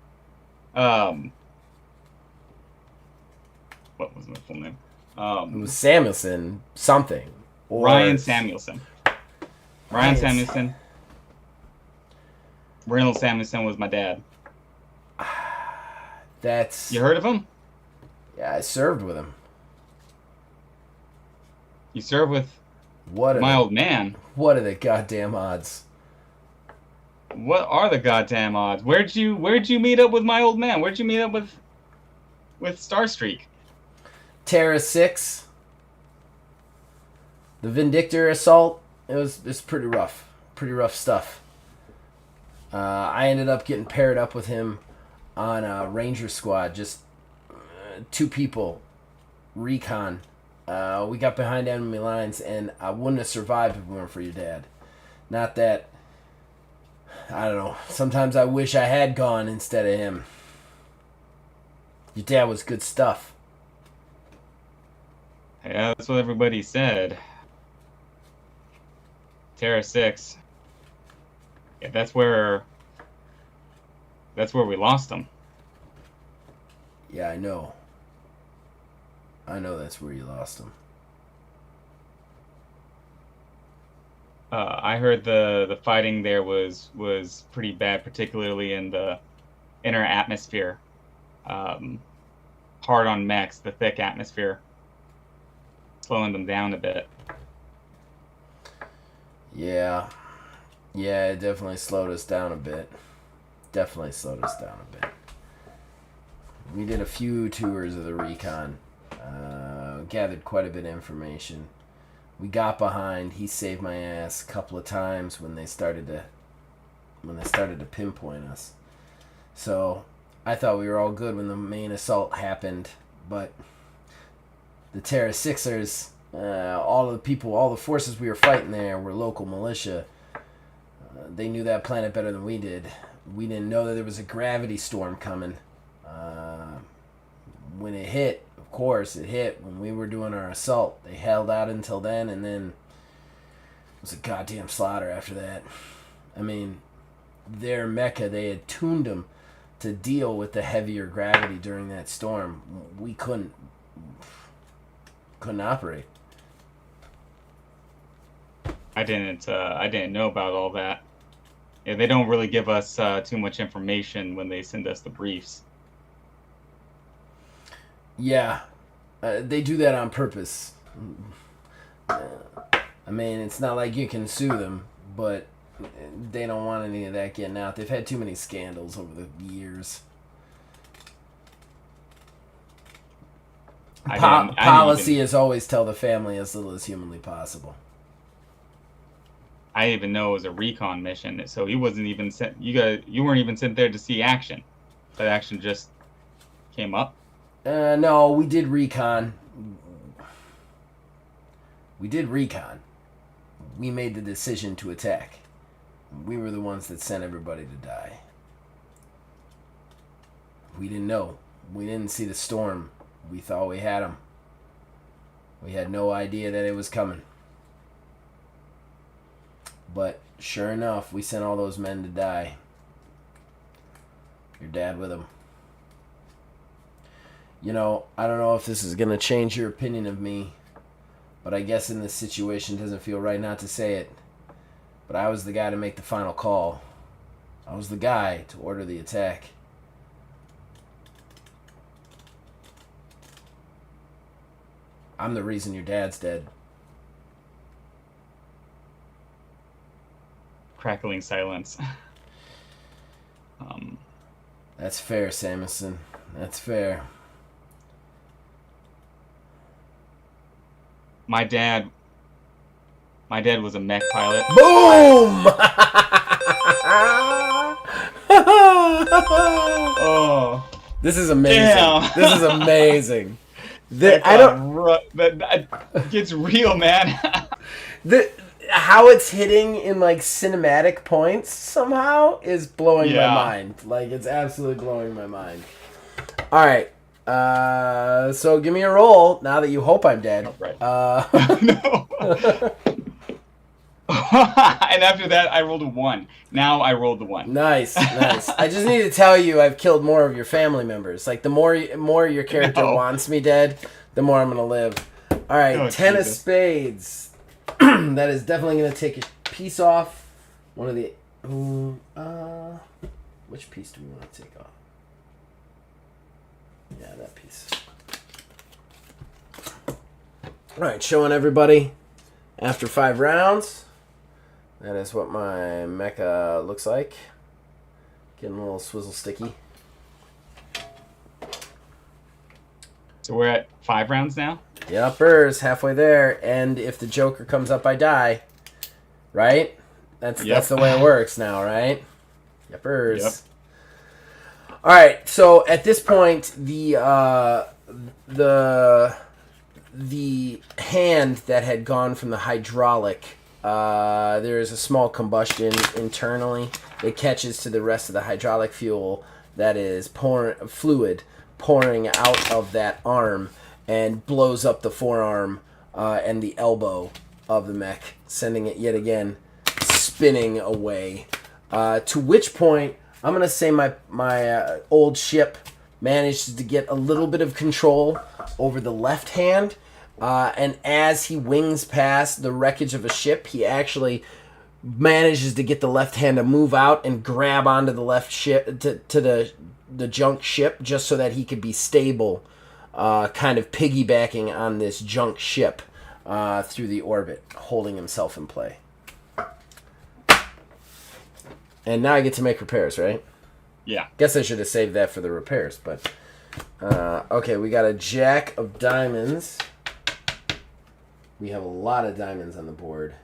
What was my full name? It was Samuelson something. Or Ryan Samuelson. Ryan Samuelson. Reynolds Samuelson was my dad. That's... You heard of him? Yeah, I served with him. You served with my old man? What are the goddamn odds? What are the goddamn odds? Where'd you meet up with my old man? Where'd you meet up with Starstreak? Terra 6. The Vindictor assault. It's pretty rough. Pretty rough stuff. I ended up getting paired up with him on a Ranger squad. Just 2 people. Recon. We got behind enemy lines, and I wouldn't have survived if it weren't for your dad. Not that... I don't know. Sometimes I wish I had gone instead of him. Your dad was good stuff. Yeah, that's what everybody said. Terra 6. Yeah, that's where we lost him. Yeah, I know. I know that's where you lost him. I heard the fighting there was pretty bad, particularly in the inner atmosphere. hard on mechs, the thick atmosphere, slowing them down a bit. Yeah. Yeah, it definitely slowed us down a bit. We did a few tours of the recon. Gathered quite a bit of information. We got behind. He saved my ass a couple of times when they started to pinpoint us. So I thought we were all good when the main assault happened, but the Terra Sixers, all the forces we were fighting there were local militia. They knew that planet better than we did. We didn't know that there was a gravity storm coming. When it hit, of course, it hit when we were doing our assault. They held out until then, and then it was a goddamn slaughter after that. I mean, their mecha, they had tuned them to deal with the heavier gravity during that storm. We couldn't operate. I didn't know about all that. Yeah, they don't really give us too much information when they send us the briefs. Yeah, they do that on purpose. I mean, it's not like you can sue them, but they don't want any of that getting out. They've had too many scandals over the years. Policy is always tell the family as little as humanly possible. I didn't even know it was a recon mission, so he wasn't even sent. You weren't even sent there to see action. That action just came up. No, we did recon. We made the decision to attack. We were the ones that sent everybody to die. We didn't know. We didn't see the storm. We thought we had them. We had no idea that it was coming. But sure enough, we sent all those men to die. Your dad with them. You know, I don't know if this is going to change your opinion of me, but I guess in this situation it doesn't feel right not to say it. But I was the guy to make the final call. I was the guy to order the attack. I'm the reason your dad's dead. Crackling silence. That's fair, Samuelson. That's fair. My dad was a mech pilot. Boom! Oh, this is amazing. Damn. This is amazing. That gets real, man. How it's hitting in like cinematic points somehow is blowing my mind. Like, it's absolutely blowing my mind. All right. So give me a roll now that you hope I'm dead. Oh, right. No. And after that, I rolled a 1. Now I rolled the 1. Nice. I just need to tell you, I've killed more of your family members. Like, the more your character wants me dead, the more I'm gonna live. All right, 10 of spades. That is definitely gonna take a piece off. One of the. Which piece do we want to take off? Yeah, that piece. All right, showing everybody after 5 rounds. That is what my mecha looks like. Getting a little swizzle sticky. So we're at 5 rounds now? Yuppers, halfway there. And if the Joker comes up, I die. Right? That's the way it works now, right? Yuppers. Yep. All right, so at this point, the hand that had gone from the hydraulic, there is a small combustion internally. It catches to the rest of the hydraulic fuel that is fluid pouring out of that arm and blows up the forearm and the elbow of the mech, sending it yet again spinning away. To which point, I'm going to say my old ship managed to get a little bit of control over the left hand. And as he wings past the wreckage of a ship, he actually manages to get the left hand to move out and grab onto the left ship, to the junk ship, just so that he could be stable kind of piggybacking on this junk ship through the orbit, holding himself in play. And now I get to make repairs, right? Yeah. Guess I should have saved that for the repairs, but... okay, we got a jack of diamonds. We have a lot of diamonds on the board.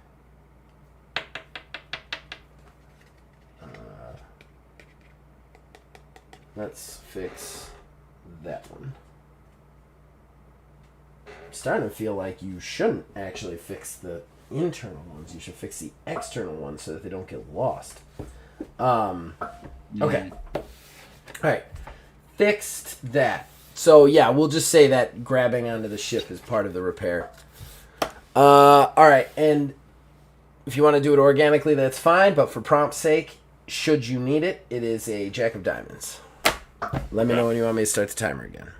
Let's fix that one. I'm starting to feel like you shouldn't actually fix the internal ones. You should fix the external ones so that they don't get lost. Okay. Alright. Fixed that. So, yeah, we'll just say that grabbing onto the ship is part of the repair. Alright, and if you want to do it organically, that's fine, but for prompt's sake, should you need it, it is a jack of diamonds. Let me know when you want me to start the timer again.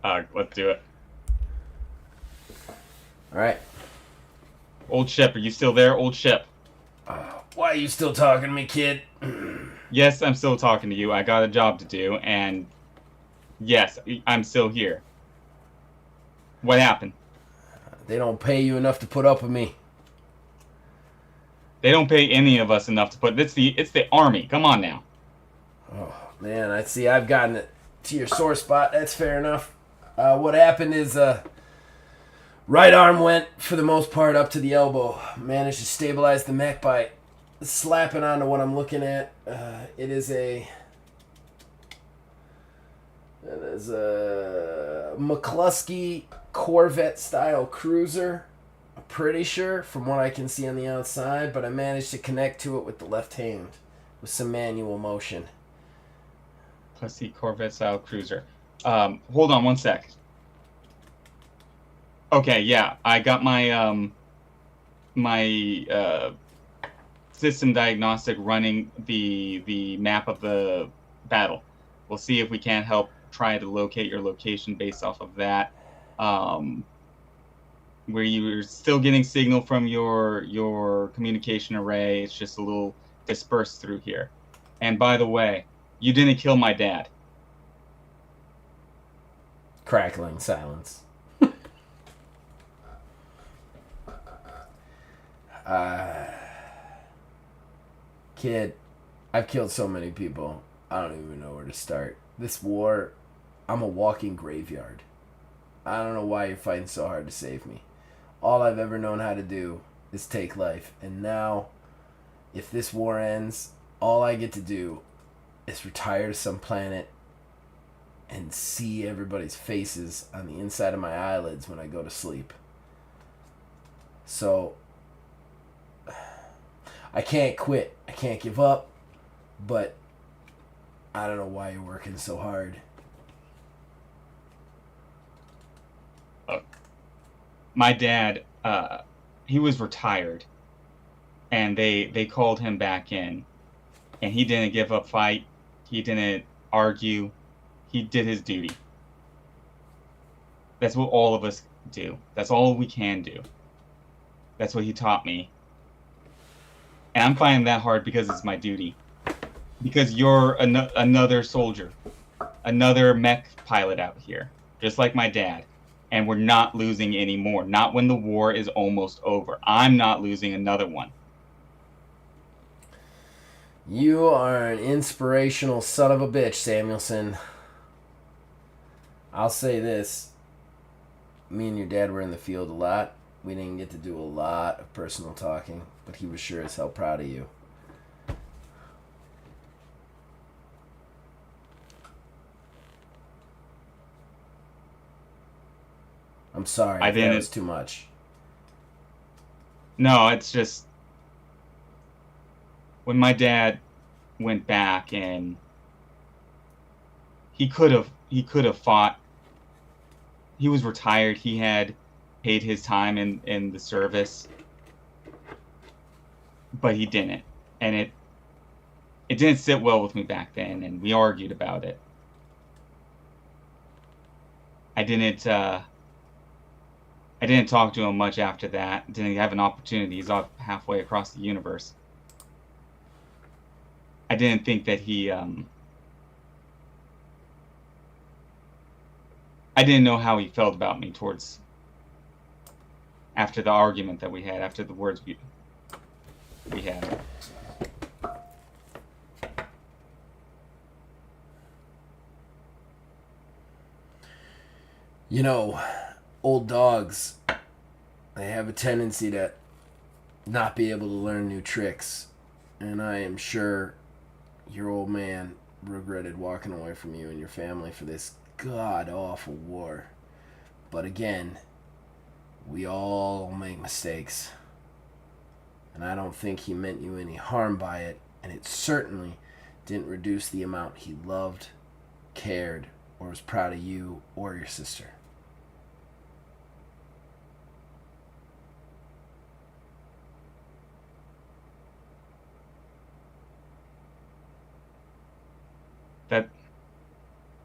Let's do it. Alright. Old ship, are you still there? Old ship. Why are you still talking to me, kid? Yes, I'm still talking to you. I got a job to do, and yes, I'm still here. What happened? They don't pay you enough to put up with me. They don't pay any of us enough to put. It's the army. Come on now. Oh man, I see. I've gotten it to your sore spot. That's fair enough. What happened is, right arm went for the most part up to the elbow. Managed to stabilize the mech by slapping onto what I'm looking at. It is a McCluskey Corvette style cruiser. I'm pretty sure from what I can see on the outside, but I managed to connect to it with the left hand with some manual motion. Plus the Corvette style cruiser. Hold on one sec. Okay, yeah, I got my system diagnostic running the map of the battle. We'll see if we can't help try to locate your location based off of that. Where you're still getting signal from your communication array. It's just a little dispersed through here. And by the way, you didn't kill my dad. Crackling silence. Kid, I've killed so many people, I don't even know where to start. This war, I'm a walking graveyard. I don't know why you're fighting so hard to save me. All I've ever known how to do is take life. And now, if this war ends, all I get to do is retire to some planet and see everybody's faces on the inside of my eyelids when I go to sleep. So, I can't quit. I can't give up. But I don't know why you're working so hard. My dad, he was retired, and they called him back in, and he didn't give up fight. He didn't argue. He did his duty. That's what all of us do. That's all we can do. That's what he taught me. And I'm finding that hard because it's my duty. Because you're another soldier, another mech pilot out here, just like my dad. And we're not losing anymore. Not when the war is almost over. I'm not losing another one. You are an inspirational son of a bitch, Samuelson. I'll say this. Me and your dad were in the field a lot. We didn't get to do a lot of personal talking, but he was sure as hell proud of you. I'm sorry if that was too much. No, it's just when my dad went back and he could have fought. He was retired. He had paid his time in the service, but he didn't, and it didn't sit well with me back then, and we argued about it. I didn't talk to him much after that. Didn't have an opportunity. He's off halfway across the universe. I didn't think that he I didn't know how he felt about me towards after the argument that we had, after the words we had. You know, old dogs, they have a tendency to not be able to learn new tricks. And I am sure your old man regretted walking away from you and your family for this god-awful war. But again, we all make mistakes. And I don't think he meant you any harm by it. And it certainly didn't reduce the amount he loved, cared, or was proud of you or your sister. That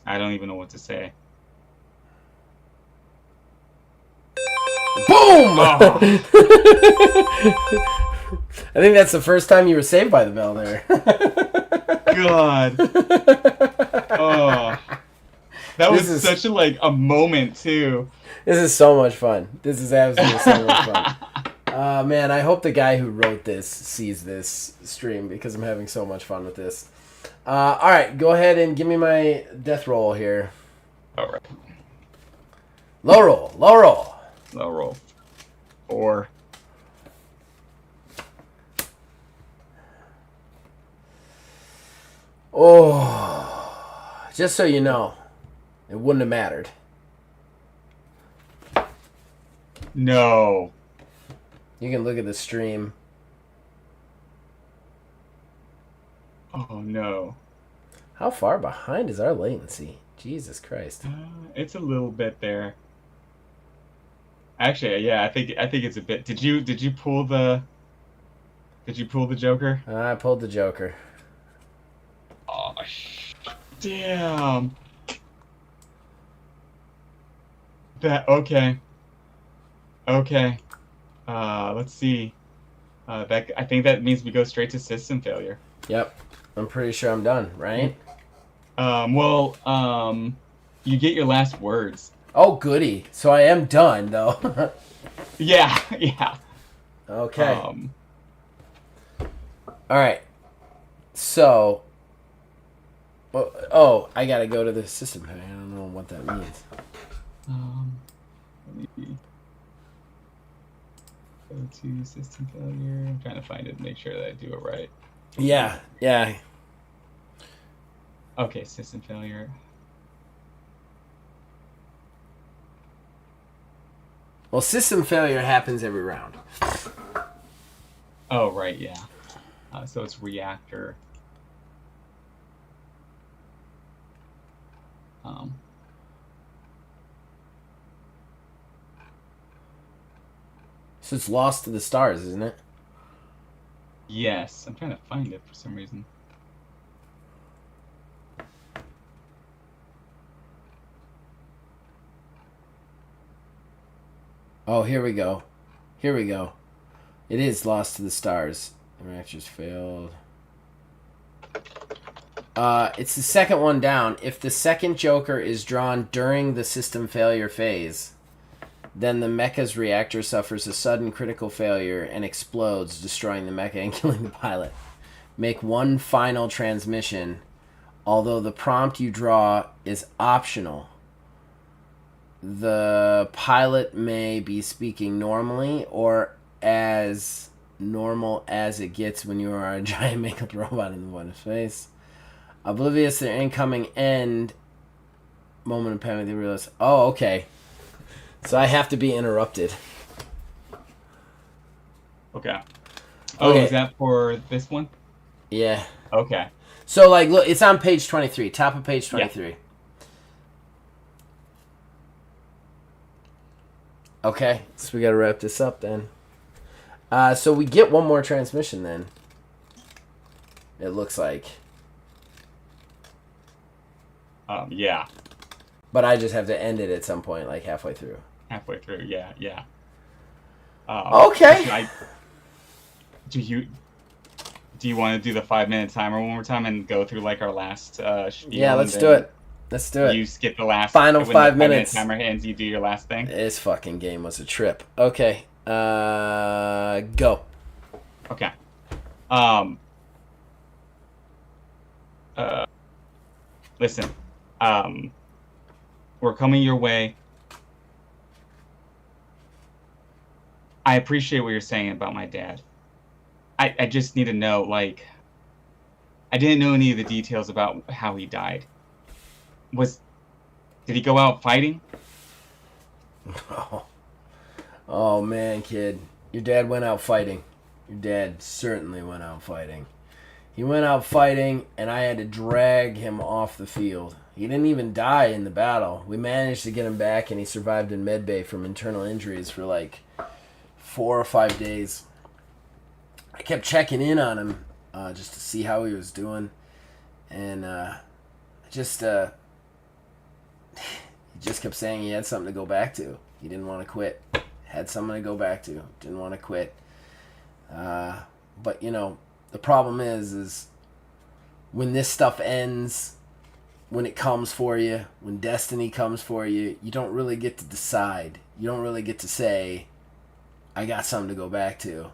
I don't even know what to say. Boom! Oh. I think that's the first time you were saved by the bell there. God. Oh. That was such a moment too. This is so much fun. This is absolutely so much fun. Man, I hope the guy who wrote this sees this stream because I'm having so much fun with this. All right, go ahead and give me my death roll here. All right. Low roll, low roll. Low roll. 4. Oh, just so you know, it wouldn't have mattered. No. You can look at the stream. Oh no. How far behind is our latency? Jesus Christ. It's a little bit there. Actually, yeah, I think it's a bit. Did you pull the Joker? I pulled the Joker. Oh, damn. Okay. Okay. Let's see. I think that means we go straight to system failure. Yep. I'm pretty sure I'm done, right? You get your last words. Oh, goody. So I am done, though. Yeah, yeah. Okay. All right. So. Oh, I gotta go to the system. I don't know what that means. Let me go to system failure. I'm trying to find it and make sure that I do it right. Yeah, yeah. Okay, system failure. Well, system failure happens every round. Oh, right, yeah. So it's reactor. So it's lost to the stars, isn't it? Yes, I'm trying to find it for some reason. Oh, here we go. Here we go. It is lost to the stars. The reactors failed. It's the second one down. If the second Joker is drawn during the system failure phase, then the mecha's reactor suffers a sudden critical failure and explodes, destroying the mecha and killing the pilot. Make one final transmission, although the prompt you draw is optional. The pilot may be speaking normally or as normal as it gets when you are a giant makeup robot in the water's face. Oblivious to their incoming end moment of panic, they realize, oh, okay. So I have to be interrupted. Okay. Oh, okay. Is that for this one? Yeah. Okay. So, like, look, it's on page 23, top of page 23. Yeah. Okay, so we gotta wrap this up then. So we get one more transmission then. It looks like. Yeah. But I just have to end it at some point, like halfway through. Halfway through, yeah, yeah. Okay. Do you want to do the 5-minute timer one more time and go through like our last spiel? Yeah, let's do it. Let's do it. You skip the last Final when the 5 minutes. timer ends. You do your last thing. This fucking game was a trip. Okay. Go. Okay. Um. Listen. We're coming your way. I appreciate what you're saying about my dad. I just need to know, like, I didn't know any of the details about how he died. Did he go out fighting? Oh man, kid. Your dad went out fighting. Your dad certainly went out fighting. He went out fighting, and I had to drag him off the field. He didn't even die in the battle. We managed to get him back, and he survived in medbay from internal injuries for like 4 or 5 days. I kept checking in on him just to see how he was doing, and he just kept saying he had something to go back to. He didn't want to quit. Had something to go back to. Didn't want to quit. But you know, the problem is when this stuff ends, when it comes for you, when destiny comes for you, you don't really get to decide. You don't really get to say, I got something to go back to.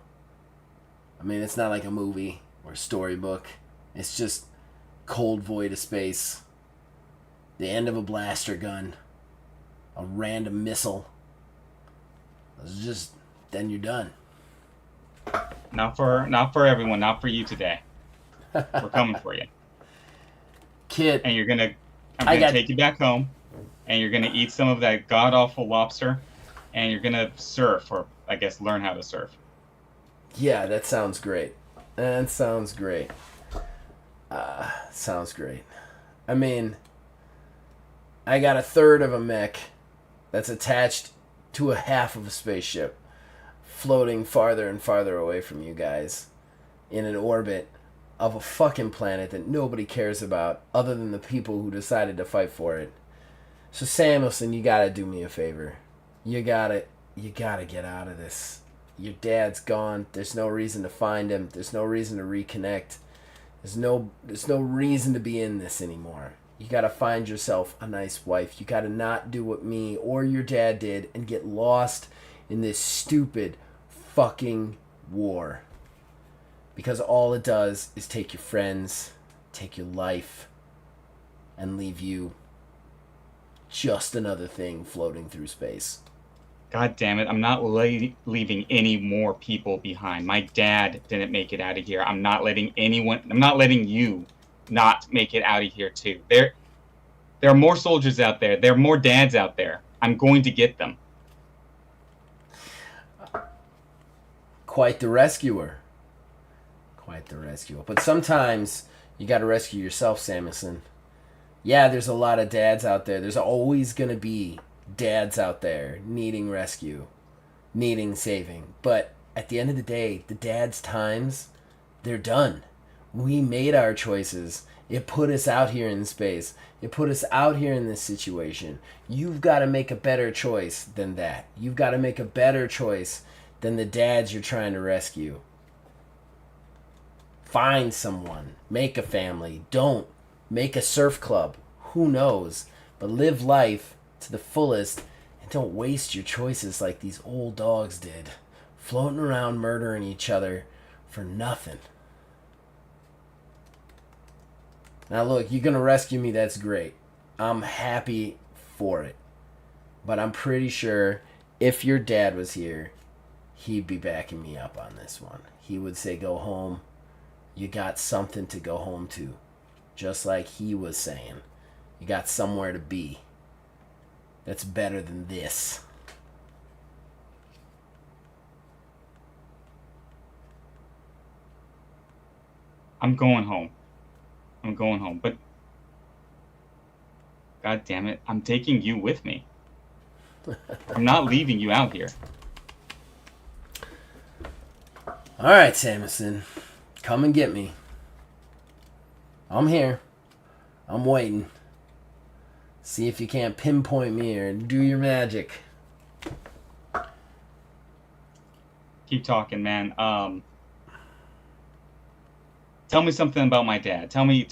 I mean, it's not like a movie or a storybook. It's just cold void of space. The end of a blaster gun. A random missile. It's just, then you're done. Not for everyone. Not for you today. We're coming for you. Kid. And I'm gonna take you back home, and you're gonna eat some of that god awful lobster, and you're gonna surf, or I guess learn how to surf. Yeah, that sounds great. That sounds great. Sounds great. I mean, I got a third of a mech that's attached to a half of a spaceship, floating farther and farther away from you guys in an orbit of a fucking planet that nobody cares about other than the people who decided to fight for it. So Samuelson, you gotta do me a favor. You gotta get out of this. Your dad's gone. There's no reason to find him. There's no reason to reconnect. There's no reason to be in this anymore. You gotta find yourself a nice wife. You gotta not do what me or your dad did and get lost in this stupid fucking war. Because all it does is take your friends, take your life, and leave you just another thing floating through space. God damn it, I'm not leaving any more people behind. My dad didn't make it out of here. I'm not letting you not make it out of here too. There are more soldiers out there. There are more dads out there. I'm going to get them. Quite the rescuer. Quite the rescuer. But sometimes you gotta rescue yourself, Samuelson. Yeah, there's a lot of dads out there. There's always gonna be dads out there needing rescue, needing saving. But at the end of the day, the dads' times, they're done. We made our choices. It put us out here in space. It put us out here in this situation. You've got to make a better choice than that. You've got to make a better choice than the dads you're trying to rescue. Find someone. Make a family. Don't. Make a surf club. Who knows? But live life to the fullest and don't waste your choices like these old dogs did. Floating around murdering each other for nothing. Now look, you're going to rescue me, that's great. I'm happy for it. But I'm pretty sure if your dad was here, he'd be backing me up on this one. He would say, go home. You got something to go home to. Just like he was saying. You got somewhere to be. That's better than this. I'm going home. But God damn it, I'm taking you with me. I'm not leaving you out here. All right, Samuelson. Come and get me. I'm here. I'm waiting. See if you can't pinpoint me or do your magic. Keep talking, man. Tell me something about my dad. Tell me,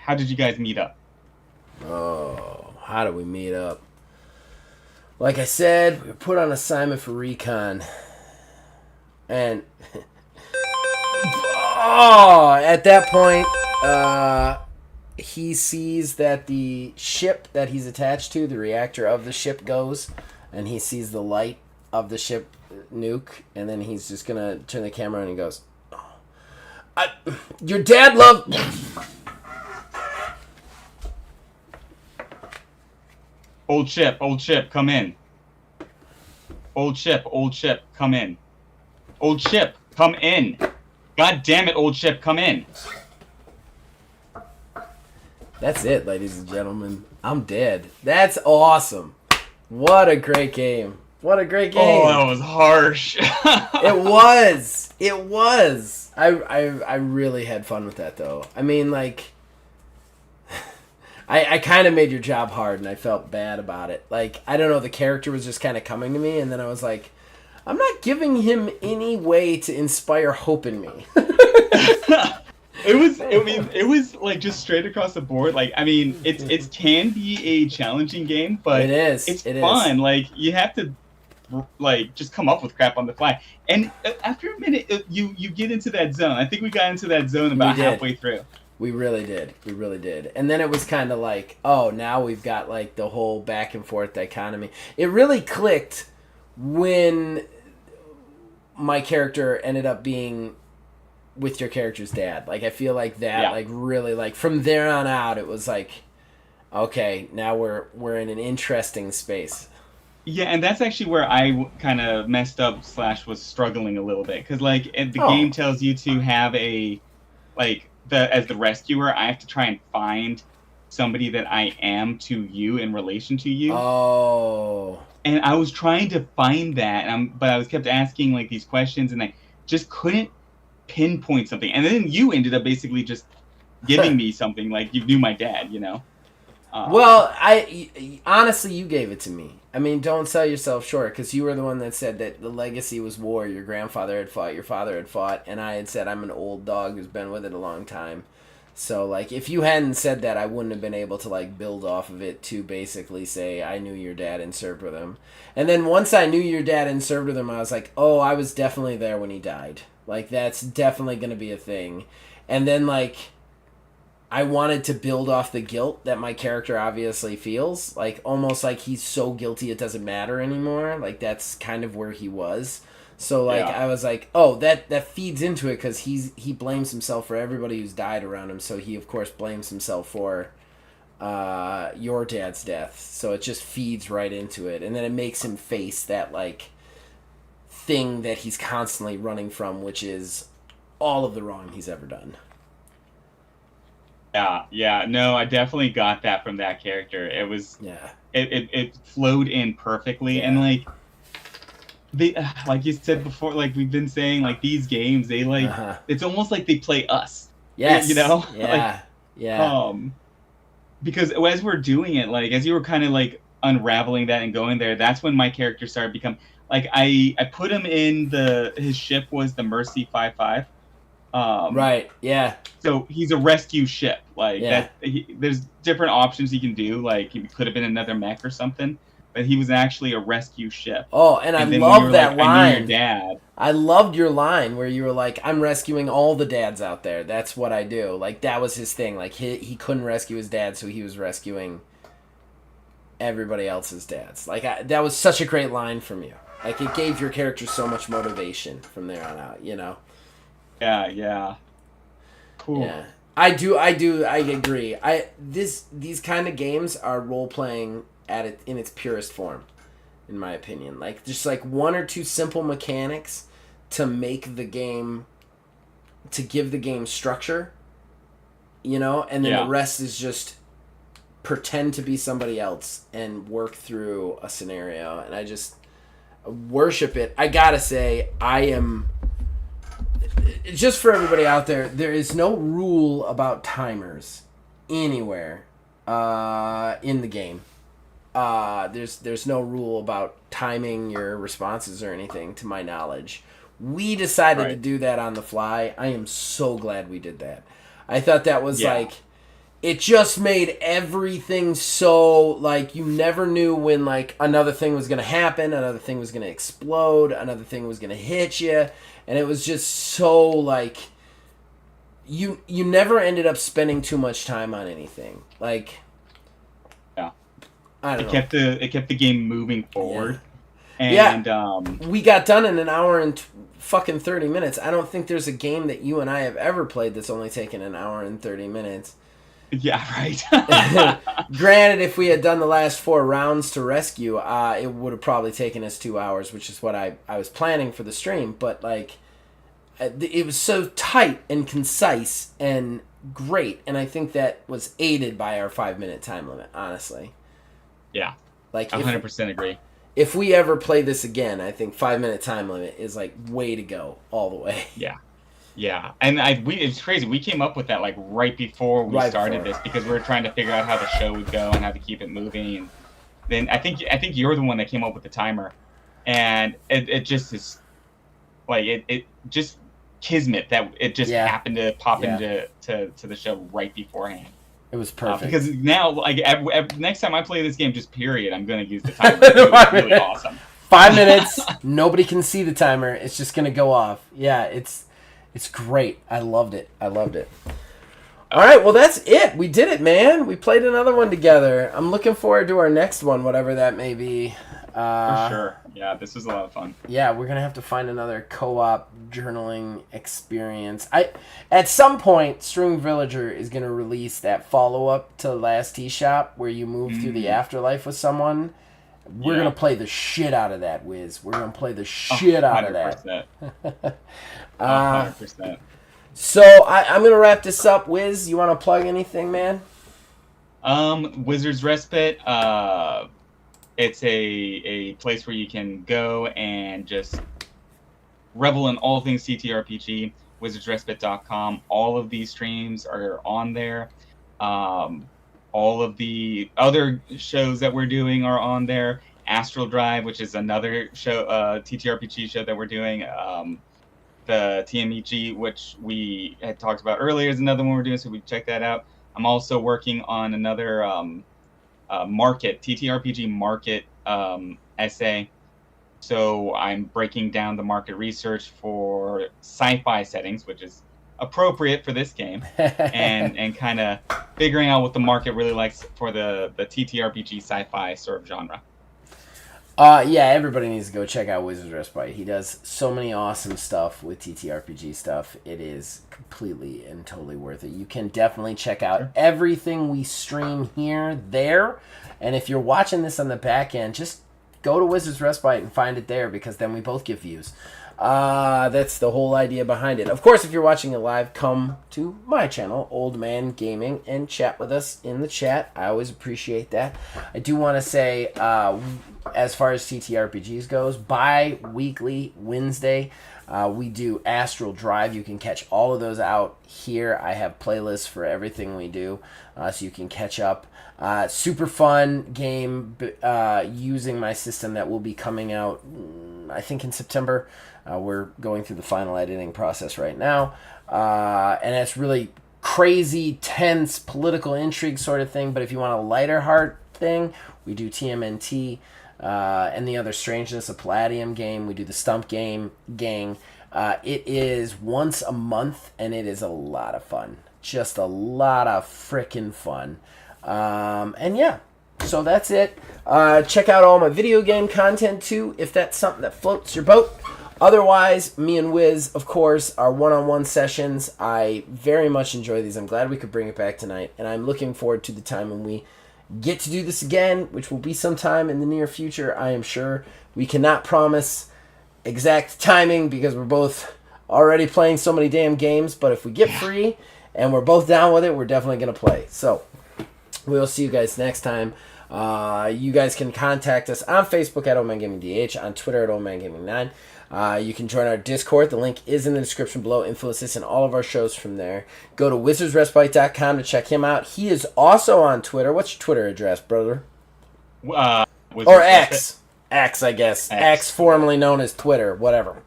how did you guys meet up? Oh, how do we meet up? Like I said, we were put on assignment for recon. And oh, at that point, he sees that the ship that he's attached to, the reactor of the ship, goes, and he sees the light of the ship nuke, and then he's just gonna turn the camera on and he goes, "Your dad loved." Old ship, come in. Old ship, come in. Old ship, come in. God damn it, old ship, come in. That's it, ladies and gentlemen. I'm dead. That's awesome. What a great game. What a great game. Oh, that was harsh. It was. It was. I really had fun with that, though. I mean, like, I kind of made your job hard, and I felt bad about it. Like, I don't know, the character was just kind of coming to me, and then I was like, I'm not giving him any way to inspire hope in me. It was like just straight across the board. Like, I mean, it can be a challenging game, but it's fun. Like, you have to like just come up with crap on the fly. And after a minute, you get into that zone. I think we got into that zone about halfway through. We really did. We really did. And then it was kind of like, oh, now we've got like the whole back and forth dichotomy. It really clicked when my character ended up being with your character's dad. Like, I feel like that, like, really, like, from there on out, it was like, okay, now we're in an interesting space. Yeah, and that's actually where I kind of messed up / was struggling a little bit. Because, like, the game tells you to have a, like, as the rescuer, I have to try and find somebody that I am to you in relation to you. Oh. And I was trying to find that, but I was kept asking, like, these questions, and I just couldn't pinpoint something. And then you ended up basically just giving me something, like you knew my dad, you know? Well, honestly, you gave it to me. I mean, don't sell yourself short, because you were the one that said that the legacy was war. Your grandfather had fought, your father had fought, and I had said I'm an old dog who's been with it a long time. So, like, if you hadn't said that, I wouldn't have been able to, like, build off of it to basically say I knew your dad and served with him. And then once I knew your dad and served with him, I was like, oh, I was definitely there when he died. Like, that's definitely going to be a thing. And then, like, I wanted to build off the guilt that my character obviously feels. Like, almost like he's so guilty it doesn't matter anymore. Like, that's kind of where he was. So, like, I was like, oh, that feeds into it, because he blames himself for everybody who's died around him. So he, of course, blames himself for your dad's death. So it just feeds right into it. And then it makes him face that, like, thing that he's constantly running from, which is all of the wrong he's ever done. Yeah. No, I definitely got that from that character. It was... Yeah. It flowed in perfectly. Yeah. And, like... like you said before, like we've been saying, like these games, they like it's almost like they play us. Yes. You know? Yeah. Yeah. Because as we're doing it, like as you were kind of like unraveling that and going there, that's when my character started to become like I put him in his ship was the Mercy 55. Right. Yeah. So he's a rescue ship. Like there's different options he can do. Like he could have been another mech or something. But he was actually a rescue ship. Oh, and I love that line. I knew your dad. I loved your line where you were like, I'm rescuing all the dads out there. That's what I do. Like, that was his thing. Like, he couldn't rescue his dad, so he was rescuing everybody else's dads. Like, that was such a great line from you. Like, it gave your character so much motivation from there on out, you know? Yeah. Cool. Yeah. I agree. These kind of games are role-playing in its purest form, in my opinion. Like, just like one or two simple mechanics to make the game, to give the game structure, you know, and then the rest is just pretend to be somebody else and work through a scenario. And I just worship it. I gotta say, I am, just for everybody out there, there is no rule about timers anywhere in the game. There's no rule about timing your responses or anything, to my knowledge. We decided to do that on the fly. I am so glad we did that. I thought that was like, it just made everything so, like, you never knew when, like, another thing was going to happen, another thing was going to explode, another thing was going to hit you, and it was just so, like, you never ended up spending too much time on anything. Like, yeah, I don't know. It kept the game moving forward. Yeah. And we got done in an hour and fucking 30 minutes. I don't think there's a game that you and I have ever played that's only taken an hour and 30 minutes. Yeah, right. Granted, if we had done the last 4 rounds to rescue, it would have probably taken us 2 hours, which is what I was planning for the stream. But, like, it was so tight and concise and great, and I think that was aided by our 5-minute time limit, honestly. Yeah, like 100% agree. If we ever play this again, I think 5-minute time limit is, like, way to go all the way. Yeah, and it's crazy. We came up with that, like, right before we started this, because we were trying to figure out how the show would go and how to keep it moving. And then I think you're the one that came up with the timer, and it just is, like, it just kismet that it just happened to pop into the show right beforehand. It was perfect. Because now, like, next time I play this game, just period, I'm going to use the timer. It was really awesome. 5 minutes, nobody can see the timer. It's just going to go off. Yeah, it's great. I loved it. All right, well, that's it. We did it, man. We played another one together. I'm looking forward to our next one, whatever that may be. For sure. Yeah, this was a lot of fun. Yeah, we're going to have to find another co-op journaling experience. At some point, String Villager is going to release that follow-up to Last Tea Shop where you move through the afterlife with someone. We're going to play the shit out of that, Wiz. We're going to play the shit out of that. 100%. So I'm going to wrap this up. Wiz, you want to plug anything, man? Wizard's Respite. It's a place where you can go and just revel in all things TTRPG. WizardsRespite.com. All of these streams are on there. All of the other shows that we're doing are on there. Astral Drive, which is another show, TTRPG show that we're doing. The TMEG, which we had talked about earlier, is another one we're doing, so we check that out. I'm also working on another TTRPG market essay. So I'm breaking down the market research for sci-fi settings, which is appropriate for this game, and kind of figuring out what the market really likes for the TTRPG sci-fi sort of genre. Yeah, everybody needs to go check out Wizard's Respite. He does so many awesome stuff with TTRPG stuff. It is completely and totally worth it. You can definitely check out everything we stream here, there. And if you're watching this on the back end, just go to Wizard's Respite and find it there, because then we both get views. That's the whole idea behind it. Of course, if you're watching it live, come to my channel, Old Man Gaming, and chat with us in the chat. I always appreciate that. I do want to say, as far as TTRPGs goes, bi-weekly Wednesday, we do Astral Drive. You can catch all of those out here. I have playlists for everything we do, so you can catch up. Super fun game using my system that will be coming out, I think, in September. We're going through the final editing process right now. And it's really crazy, tense, political intrigue sort of thing. But if you want a lighter heart thing, we do TMNT and the Other Strangeness, a Palladium game. We do the Stump Gang. It is once a month, and it is a lot of fun. Just a lot of frickin' fun. And yeah, so that's it. Check out all my video game content too, if that's something that floats your boat. Otherwise, me and Wiz, of course, our one-on-one sessions. I very much enjoy these. I'm glad we could bring it back tonight, and I'm looking forward to the time when we get to do this again, which will be sometime in the near future, I am sure. We cannot promise exact timing because we're both already playing so many damn games, but if we get free and we're both down with it, we're definitely going to play. So we'll see you guys next time. You guys can contact us on Facebook at OldManGamingDH, on Twitter at OldManGaming9. You can join our Discord. The link is in the description below. Influence us in all of our shows from there. Go to wizardsrespite.com to check him out. He is also on Twitter. What's your Twitter address, brother? Or X. X, I guess. X, formerly known as Twitter. Whatever.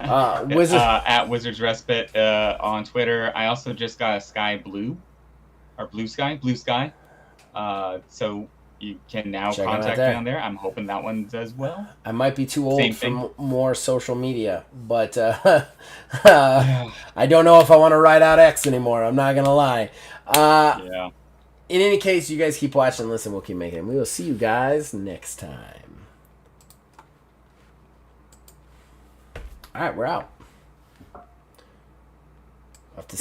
At Wizards Respite on Twitter. I also just got a Sky Blue. or Blue Sky. So you can now Check 'em out contact there. me on there. I'm hoping that one does well. I might be too old Same for thing. more social media, but Yeah. I don't know if I want to ride out X anymore. I'm not gonna lie. Yeah. In any case, you guys keep watching. Listen, we'll keep making them. We will see you guys next time. All right, we're out. Off to